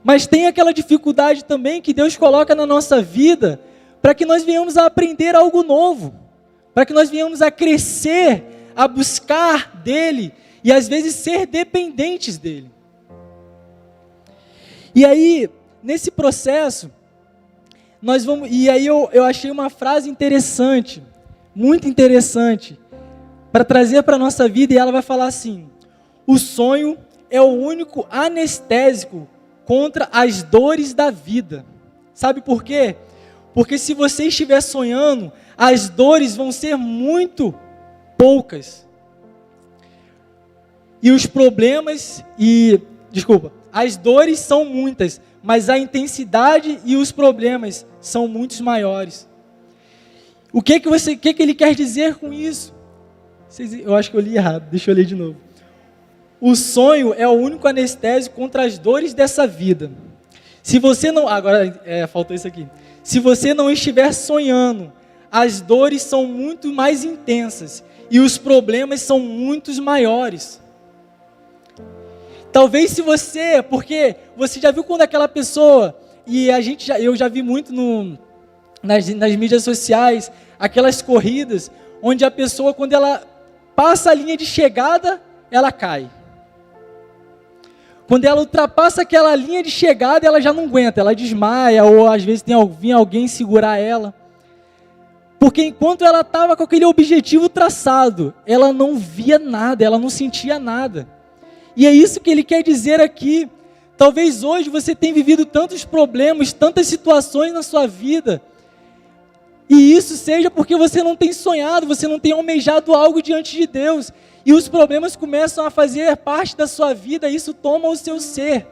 Mas tem aquela dificuldade também que Deus coloca na nossa vida para que nós venhamos a aprender algo novo, para que nós venhamos a crescer, a buscar dEle e às vezes ser dependentes dEle. E aí, nesse processo, eu achei uma frase interessante, muito interessante, para trazer para a nossa vida, e ela vai falar assim: o sonho é o único anestésico contra as dores da vida. Sabe por quê? Porque se você estiver sonhando, as dores vão ser muito poucas. E os problemas as dores são muitas, mas a intensidade e os problemas são muito maiores. O que ele quer dizer com isso? Eu acho que eu li errado, deixa eu ler de novo. O sonho é o único anestésico contra as dores dessa vida. Se você não... faltou isso aqui. Se você não estiver sonhando, as dores são muito mais intensas e os problemas são muito maiores. Talvez porque você já viu quando aquela pessoa, e eu já vi muito nas mídias sociais, aquelas corridas, onde a pessoa, quando ela passa a linha de chegada, ela cai. Quando ela ultrapassa aquela linha de chegada, ela já não aguenta, ela desmaia, ou às vezes vem alguém segurar ela. Porque enquanto ela estava com aquele objetivo traçado, ela não via nada, ela não sentia nada. E é isso que ele quer dizer aqui. Talvez hoje você tenha vivido tantos problemas, tantas situações na sua vida, e isso seja porque você não tem sonhado, você não tem almejado algo diante de Deus. E os problemas começam a fazer parte da sua vida, e isso toma o seu ser.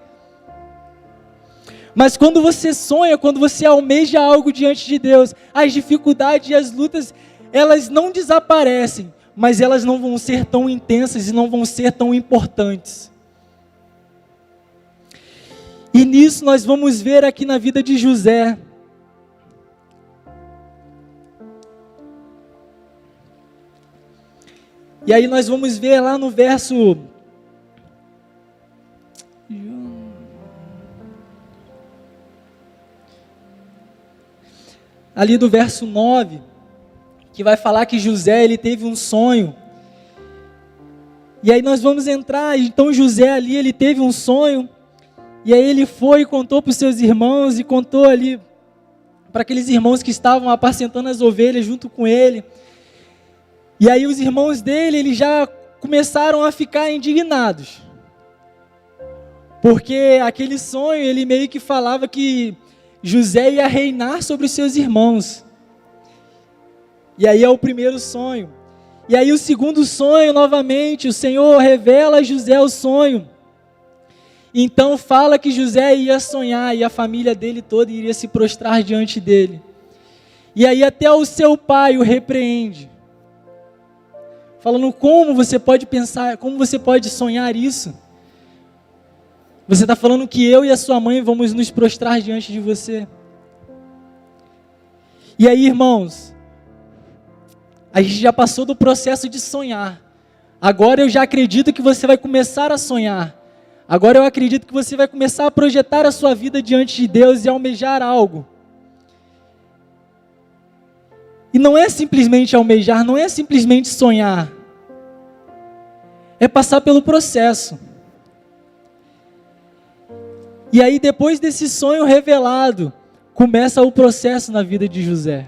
Mas quando você sonha, quando você almeja algo diante de Deus, as dificuldades e as lutas, elas não desaparecem, mas elas não vão ser tão intensas e não vão ser tão importantes. E nisso nós vamos ver aqui na vida de José. E aí nós vamos ver lá no verso... ali do verso 9, que vai falar que José, ele teve um sonho. E aí nós vamos entrar, então José ali, ele teve um sonho, e aí ele foi e contou para os seus irmãos, e contou ali para aqueles irmãos que estavam apacentando as ovelhas junto com ele. E aí os irmãos dele, eles já começaram a ficar indignados. Porque aquele sonho, ele meio que falava que José ia reinar sobre os seus irmãos. E aí é o primeiro sonho. E aí o segundo sonho, novamente, o Senhor revela a José o sonho. Então fala que José ia sonhar e a família dele toda iria se prostrar diante dele. E aí até o seu pai o repreende, falando: como você pode pensar, como você pode sonhar isso? Você está falando que eu e a sua mãe vamos nos prostrar diante de você. E aí, irmãos, a gente já passou do processo de sonhar. Agora eu já acredito que você vai começar a sonhar. Agora eu acredito que você vai começar a projetar a sua vida diante de Deus e almejar algo. E não é simplesmente almejar, não é simplesmente sonhar. É passar pelo processo. E aí, depois desse sonho revelado, começa o processo na vida de José.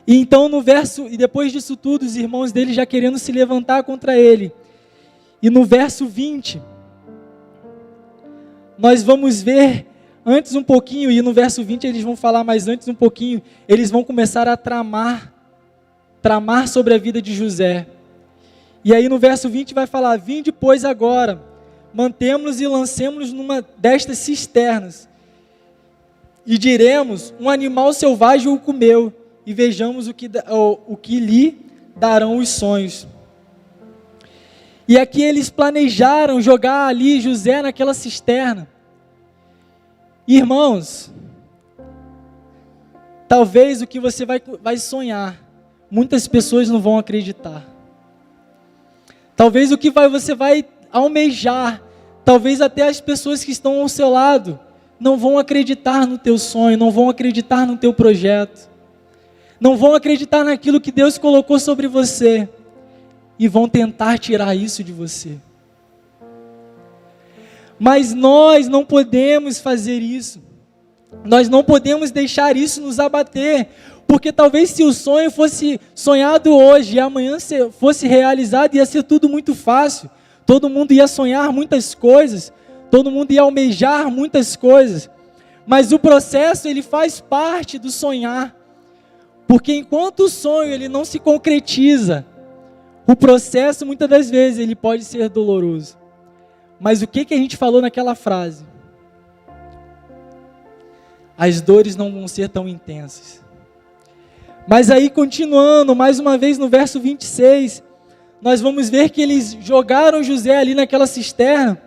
E então e depois disso tudo, os irmãos dele já querendo se levantar contra ele. E no verso 20, nós vamos ver antes um pouquinho, e no verso 20 eles vão falar, mas antes um pouquinho, eles vão começar a tramar sobre a vida de José. E aí no verso 20 vai falar: vinde, pois, agora, mantemos-nos e lancemos-nos numa destas cisternas, e diremos: um animal selvagem o comeu, e vejamos o que lhe darão os sonhos. E aqui eles planejaram jogar ali José naquela cisterna. Irmãos, talvez o que você vai sonhar, muitas pessoas não vão acreditar. Talvez o que você vai almejar, talvez até as pessoas que estão ao seu lado não vão acreditar no teu sonho, não vão acreditar no teu projeto, não vão acreditar naquilo que Deus colocou sobre você e vão tentar tirar isso de você. Mas nós não podemos fazer isso. Nós não podemos deixar isso nos abater, porque talvez se o sonho fosse sonhado hoje e amanhã fosse realizado, ia ser tudo muito fácil. Todo mundo ia sonhar muitas coisas, todo mundo ia almejar muitas coisas. Mas o processo, ele faz parte do sonhar. Porque enquanto o sonho ele não se concretiza, o processo muitas das vezes ele pode ser doloroso. Mas o que a gente falou naquela frase? As dores não vão ser tão intensas. Mas aí, continuando, mais uma vez no verso 26, nós vamos ver que eles jogaram José ali naquela cisterna.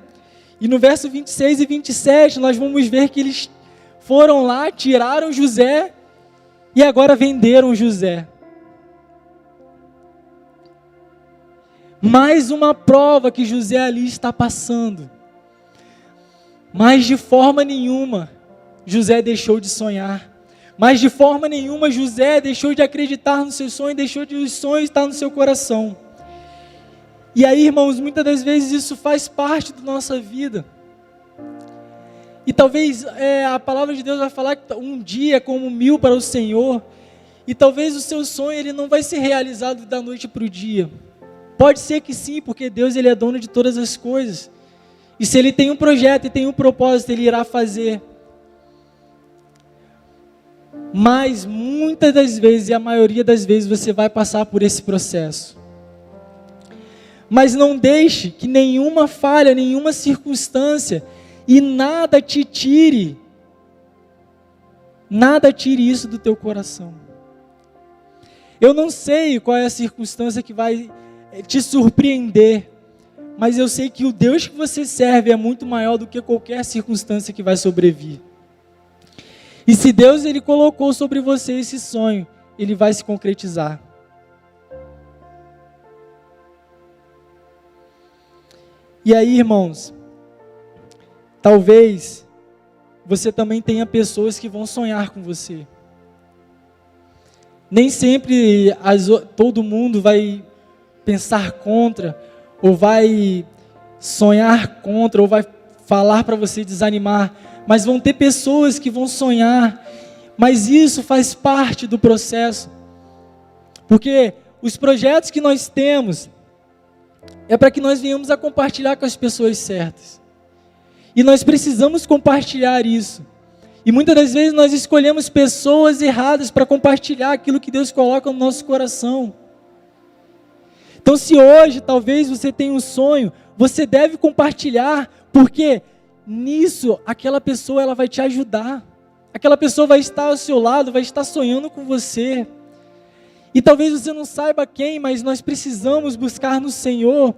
E no verso 26 e 27, nós vamos ver que eles foram lá, tiraram José e agora venderam José. Mais uma prova que José ali está passando. Mas de forma nenhuma José deixou de sonhar. Mas de forma nenhuma José deixou de acreditar no seu sonho, deixou de os sonhos estar no seu coração. E aí, irmãos, muitas das vezes isso faz parte da nossa vida. E talvez a palavra de Deus vai falar que um dia é como 1000 para o Senhor. E talvez o seu sonho ele não vai ser realizado da noite para o dia. Pode ser que sim, porque Deus ele é dono de todas as coisas. E se Ele tem um projeto e tem um propósito, Ele irá fazer. Mas muitas das vezes, e a maioria das vezes, você vai passar por esse processo. Mas não deixe que nenhuma falha, nenhuma circunstância e nada te tire isso do teu coração. Eu não sei qual é a circunstância que vai te surpreender, mas eu sei que o Deus que você serve é muito maior do que qualquer circunstância que vai sobrevir. E se Deus ele colocou sobre você esse sonho, ele vai se concretizar. E aí, irmãos, talvez você também tenha pessoas que vão sonhar com você. Nem sempre todo mundo vai pensar contra, ou vai sonhar contra, ou vai falar para você desanimar, mas vão ter pessoas que vão sonhar, mas isso faz parte do processo, porque os projetos que nós temos, é para que nós venhamos a compartilhar com as pessoas certas. E nós precisamos compartilhar isso. E muitas das vezes nós escolhemos pessoas erradas para compartilhar aquilo que Deus coloca no nosso coração. Então, se hoje talvez você tenha um sonho, você deve compartilhar, porque nisso aquela pessoa ela vai te ajudar. Aquela pessoa vai estar ao seu lado, vai estar sonhando com você. E talvez você não saiba quem, mas nós precisamos buscar no Senhor.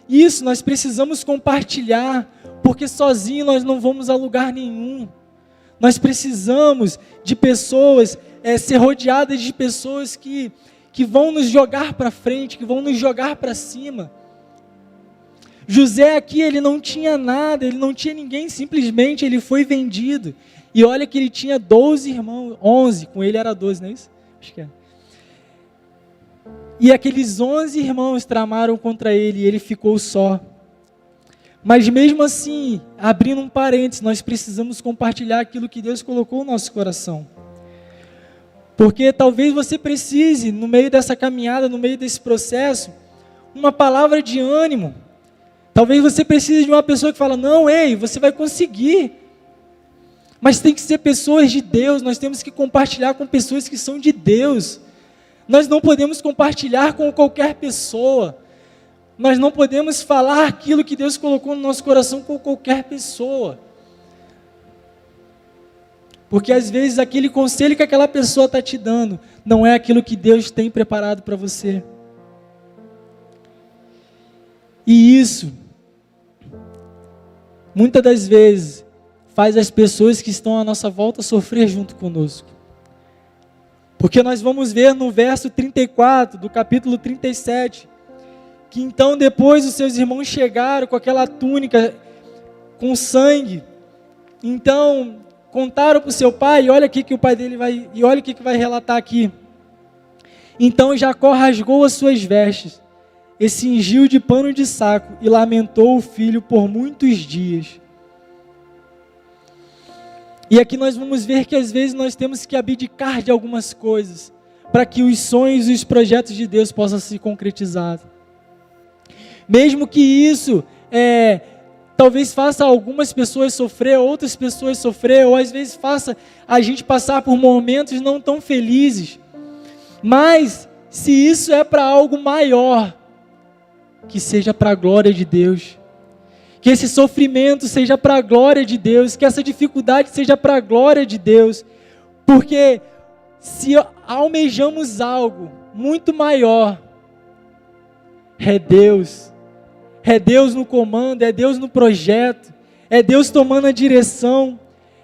Isso, nós precisamos compartilhar, porque sozinho nós não vamos a lugar nenhum. Nós precisamos de pessoas, ser rodeadas de pessoas que vão nos jogar para frente, que vão nos jogar para cima. José aqui, ele não tinha nada, ele não tinha ninguém, simplesmente ele foi vendido. E olha que ele tinha 12 irmãos, 11, com ele era 12, não é isso? Acho que é. E aqueles 11 irmãos tramaram contra ele e ele ficou só. Mas mesmo assim, abrindo um parênteses, nós precisamos compartilhar aquilo que Deus colocou no nosso coração. Porque talvez você precise, no meio dessa caminhada, no meio desse processo, uma palavra de ânimo. Talvez você precise de uma pessoa que fala, não, ei, você vai conseguir. Mas tem que ser pessoas de Deus, nós temos que compartilhar com pessoas que são de Deus. Nós não podemos compartilhar com qualquer pessoa. Nós não podemos falar aquilo que Deus colocou no nosso coração com qualquer pessoa. Porque às vezes aquele conselho que aquela pessoa está te dando não é aquilo que Deus tem preparado para você. E isso, muitas das vezes, faz as pessoas que estão à nossa volta sofrer junto conosco. Porque nós vamos ver no verso 34 do capítulo 37, que então depois os seus irmãos chegaram com aquela túnica com sangue. Então contaram para o seu pai, e olha aqui que o pai dele vai, e olha o que vai relatar aqui. Então Jacó rasgou as suas vestes, e cingiu de pano de saco, e lamentou o filho por muitos dias. E aqui nós vamos ver que às vezes nós temos que abdicar de algumas coisas, para que os sonhos e os projetos de Deus possam se concretizar. Mesmo que isso talvez faça algumas pessoas sofrer, outras pessoas sofrer, ou às vezes faça a gente passar por momentos não tão felizes. Mas, se isso é para algo maior, que seja para a glória de Deus. Que esse sofrimento seja para a glória de Deus, que essa dificuldade seja para a glória de Deus. Porque se almejamos algo muito maior, é Deus. É Deus no comando, é Deus no projeto, é Deus tomando a direção,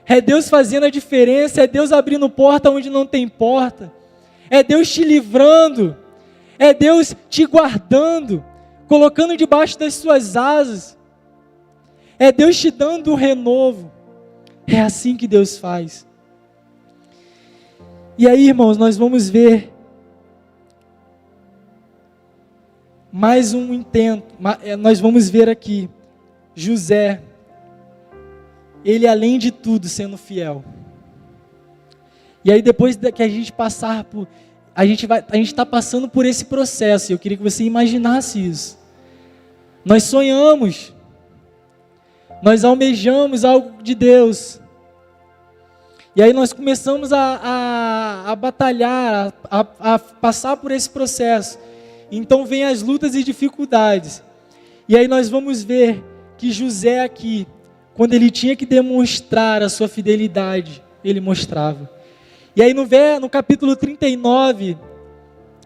é Deus fazendo a diferença, é Deus abrindo porta onde não tem porta, é Deus te livrando, é Deus te guardando, colocando debaixo das suas asas, é Deus te dando um renovo. É assim que Deus faz. E aí, irmãos, nós vamos ver mais um intento. Nós vamos ver aqui José, ele além de tudo sendo fiel. E aí depois que a gente passar por, a gente está passando por esse processo. Eu queria que você imaginasse isso. Nós sonhamos, nós almejamos algo de Deus. E aí nós começamos a batalhar, a passar por esse processo. Então vem as lutas e dificuldades. E aí nós vamos ver que José aqui, quando ele tinha que demonstrar a sua fidelidade, ele mostrava. E aí no capítulo 39,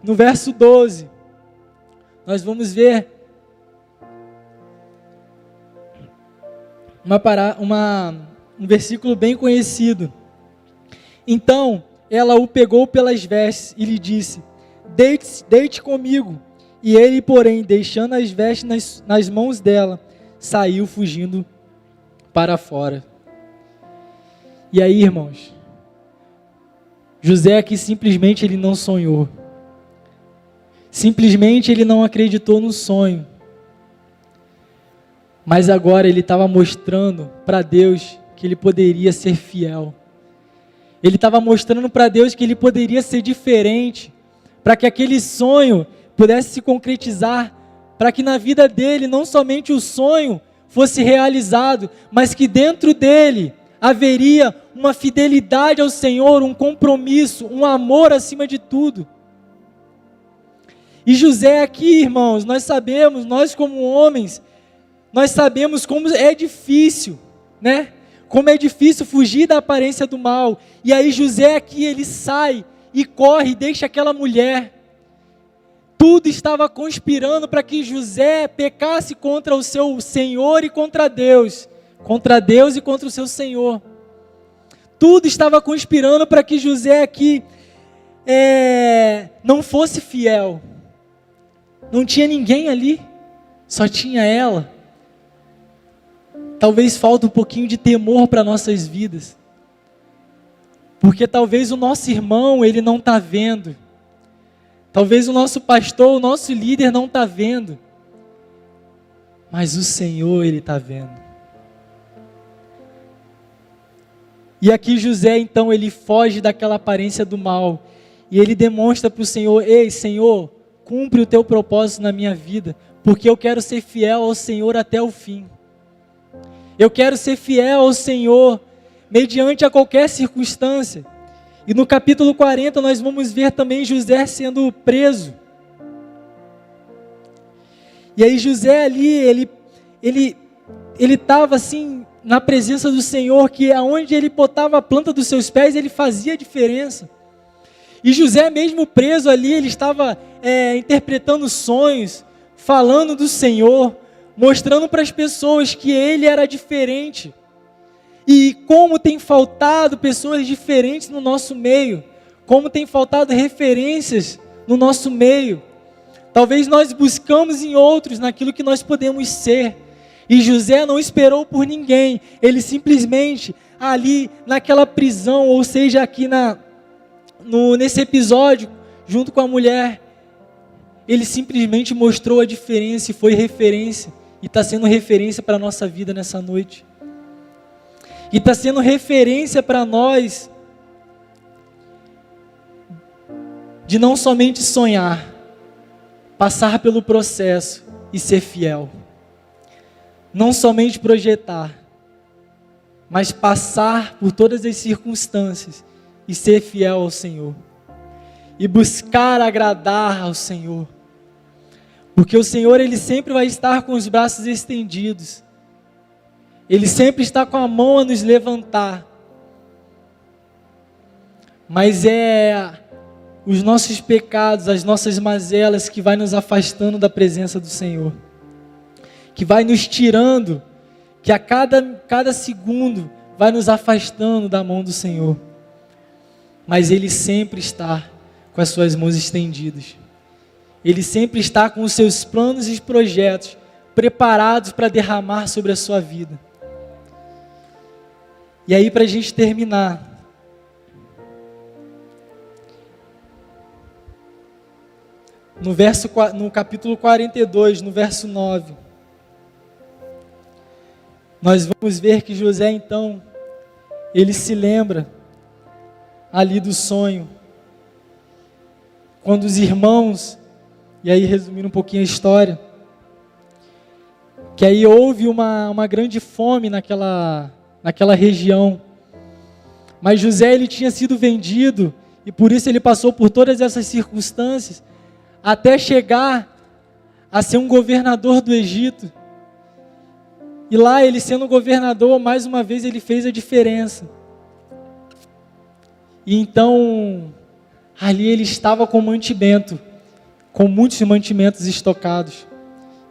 no verso 12, nós vamos ver um versículo bem conhecido. Então ela o pegou pelas vestes e lhe disse: deite comigo. E ele, porém, deixando as vestes nas mãos dela, saiu fugindo para fora. E aí, irmãos, José aqui simplesmente ele não sonhou. Simplesmente ele não acreditou no sonho. Mas agora ele estava mostrando para Deus que ele poderia ser fiel. Ele estava mostrando para Deus que ele poderia ser diferente, para que aquele sonho pudesse se concretizar para que na vida dele não somente o sonho fosse realizado, mas que dentro dele haveria uma fidelidade ao Senhor, um compromisso, um amor acima de tudo. E José aqui, irmãos, nós sabemos, nós como homens, nós sabemos como é difícil, né? Como é difícil fugir da aparência do mal. E aí José aqui, ele sai e corre e deixa aquela mulher. Tudo estava conspirando para que José pecasse contra o seu Senhor e contra Deus e contra o seu Senhor. Tudo estava conspirando para que José aqui não fosse fiel. Não tinha ninguém ali, só tinha ela. Talvez falta um pouquinho de temor para nossas vidas, porque talvez o nosso irmão, ele não está vendo, talvez o nosso pastor, o nosso líder não está vendo, mas o Senhor, ele está vendo. E aqui José, então, ele foge daquela aparência do mal, e ele demonstra para o Senhor: ei, Senhor, cumpre o teu propósito na minha vida, porque eu quero ser fiel ao Senhor até o fim. Eu quero ser fiel ao Senhor, mediante a qualquer circunstância. E no capítulo 40 nós vamos ver também José sendo preso. E aí José ali, ele estava assim, na presença do Senhor, que aonde ele botava a planta dos seus pés, ele fazia diferença. E José mesmo preso ali, ele estava interpretando sonhos, falando do Senhor, mostrando para as pessoas que ele era diferente. E como tem faltado pessoas diferentes no nosso meio, como tem faltado referências no nosso meio. Talvez nós buscamos em outros naquilo que nós podemos ser. E José não esperou por ninguém, ele simplesmente ali naquela prisão, ou seja, aqui nesse episódio, junto com a mulher, ele simplesmente mostrou a diferença e foi referência. E está sendo referência para a nossa vida nessa noite. E está sendo referência para nós de não somente sonhar, passar pelo processo e ser fiel. Não somente projetar, mas passar por todas as circunstâncias e ser fiel ao Senhor. E buscar agradar ao Senhor. Porque o Senhor, ele sempre vai estar com os braços estendidos. Ele sempre está com a mão a nos levantar. Mas é os nossos pecados, as nossas mazelas que vai nos afastando da presença do Senhor. Que vai nos tirando, que a cada segundo vai nos afastando da mão do Senhor. Mas Ele sempre está com as suas mãos estendidas. Ele sempre está com os seus planos e projetos preparados para derramar sobre a sua vida. E aí, para a gente terminar, no capítulo 42, no verso 9, nós vamos ver que José, então, ele se lembra ali do sonho, quando os irmãos, e aí resumindo um pouquinho a história, que aí houve uma grande fome naquela região, mas José, ele tinha sido vendido, e por isso ele passou por todas essas circunstâncias, até chegar a ser um governador do Egito. E lá, ele sendo governador, mais uma vez ele fez a diferença. E então, ali ele estava com mantimento, com muitos mantimentos estocados.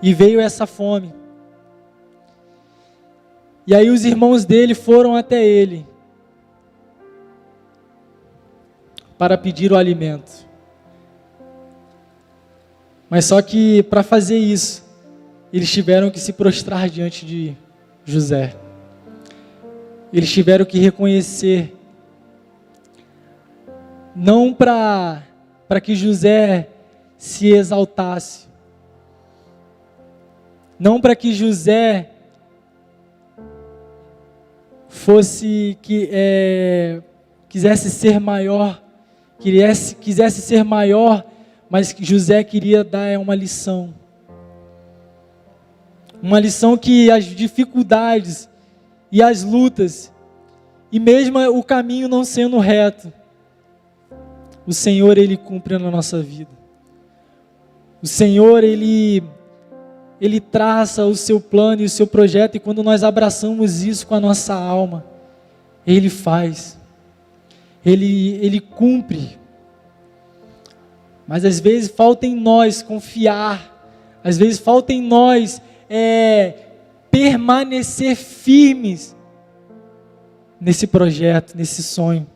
E veio essa fome. E aí os irmãos dele foram até ele para pedir o alimento. Mas só que para fazer isso, eles tiveram que se prostrar diante de José. Eles tiveram que reconhecer, não para que José se exaltasse, não para que José quisesse ser maior, quisesse ser maior, mas que José queria dar uma lição. Uma lição que as dificuldades e as lutas, e mesmo o caminho não sendo reto, o Senhor, Ele cumpre na nossa vida. O Senhor, Ele traça o seu plano e o seu projeto, e quando nós abraçamos isso com a nossa alma, Ele faz. Ele cumpre. Mas às vezes falta em nós confiar, às vezes falta em nós permanecer firmes nesse projeto, nesse sonho.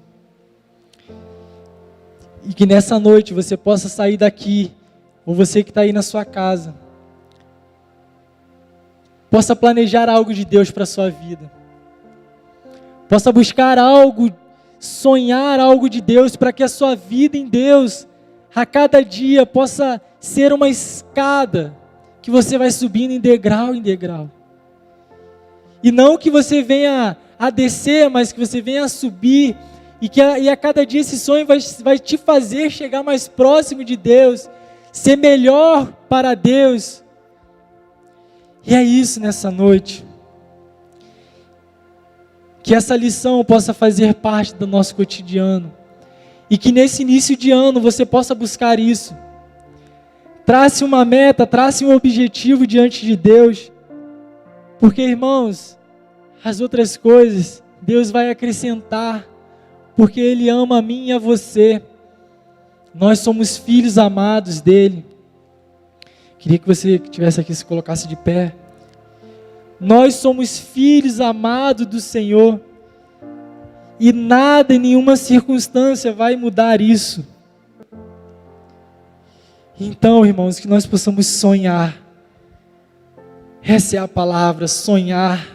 E que nessa noite você possa sair daqui, ou você que está aí na sua casa, possa planejar algo de Deus para a sua vida, possa buscar algo, sonhar algo de Deus, para que a sua vida em Deus, a cada dia, possa ser uma escada, que você vai subindo em degrau, e não que você venha a descer, mas que você venha a subir, e a cada dia esse sonho vai te fazer chegar mais próximo de Deus, ser melhor para Deus. E é isso nessa noite, que essa lição possa fazer parte do nosso cotidiano, e que nesse início de ano você possa buscar isso. Trace uma meta, trace um objetivo diante de Deus, porque, irmãos, as outras coisas Deus vai acrescentar, porque Ele ama a mim e a você. Nós somos filhos amados dEle. Queria que você que estivesse aqui se colocasse de pé. Nós somos filhos amados do Senhor, e nada, em nenhuma circunstância vai mudar isso. Então, irmãos, que nós possamos sonhar. Essa é a palavra, sonhar.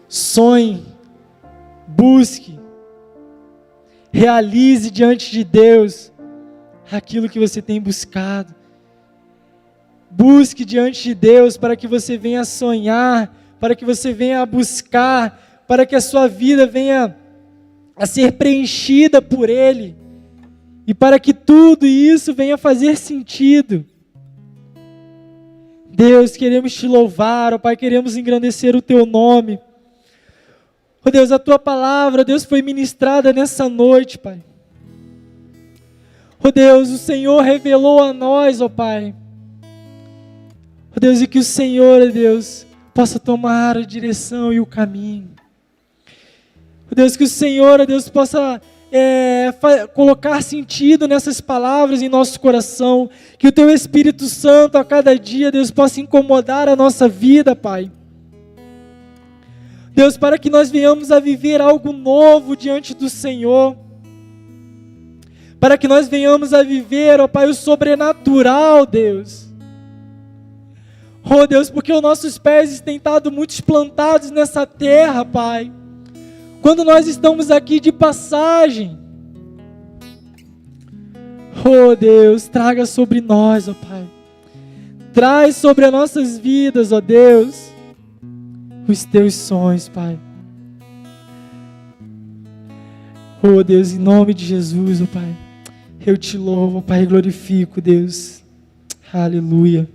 Sonhe, busque, realize diante de Deus aquilo que você tem buscado. Busque diante de Deus para que você venha sonhar, para que você venha a buscar, para que a sua vida venha a ser preenchida por Ele, e para que tudo isso venha fazer sentido. Deus, queremos te louvar, ó Pai, queremos engrandecer o Teu nome. Ó Deus, a Tua palavra, Deus, foi ministrada nessa noite, Pai. Ó Deus, o Senhor revelou a nós, ó Pai. Ó Deus, e que o Senhor, ó Deus, possa tomar a direção e o caminho. Ó Deus, que o Senhor, ó Deus, possa colocar sentido nessas palavras em nosso coração, que o Teu Espírito Santo a cada dia, Deus, possa incomodar a nossa vida, Pai. Deus, para que nós venhamos a viver algo novo diante do Senhor, para que nós venhamos a viver, ó Pai, o sobrenatural, Deus. Oh Deus, porque os nossos pés têm estado muito plantados nessa terra, Pai. Quando nós estamos aqui de passagem, oh Deus, traga sobre nós, ó Pai. Traz sobre as nossas vidas, ó Deus, os Teus sonhos, Pai. Oh Deus, em nome de Jesus, ó Pai, eu te louvo, ó Pai, e glorifico, Deus. Aleluia.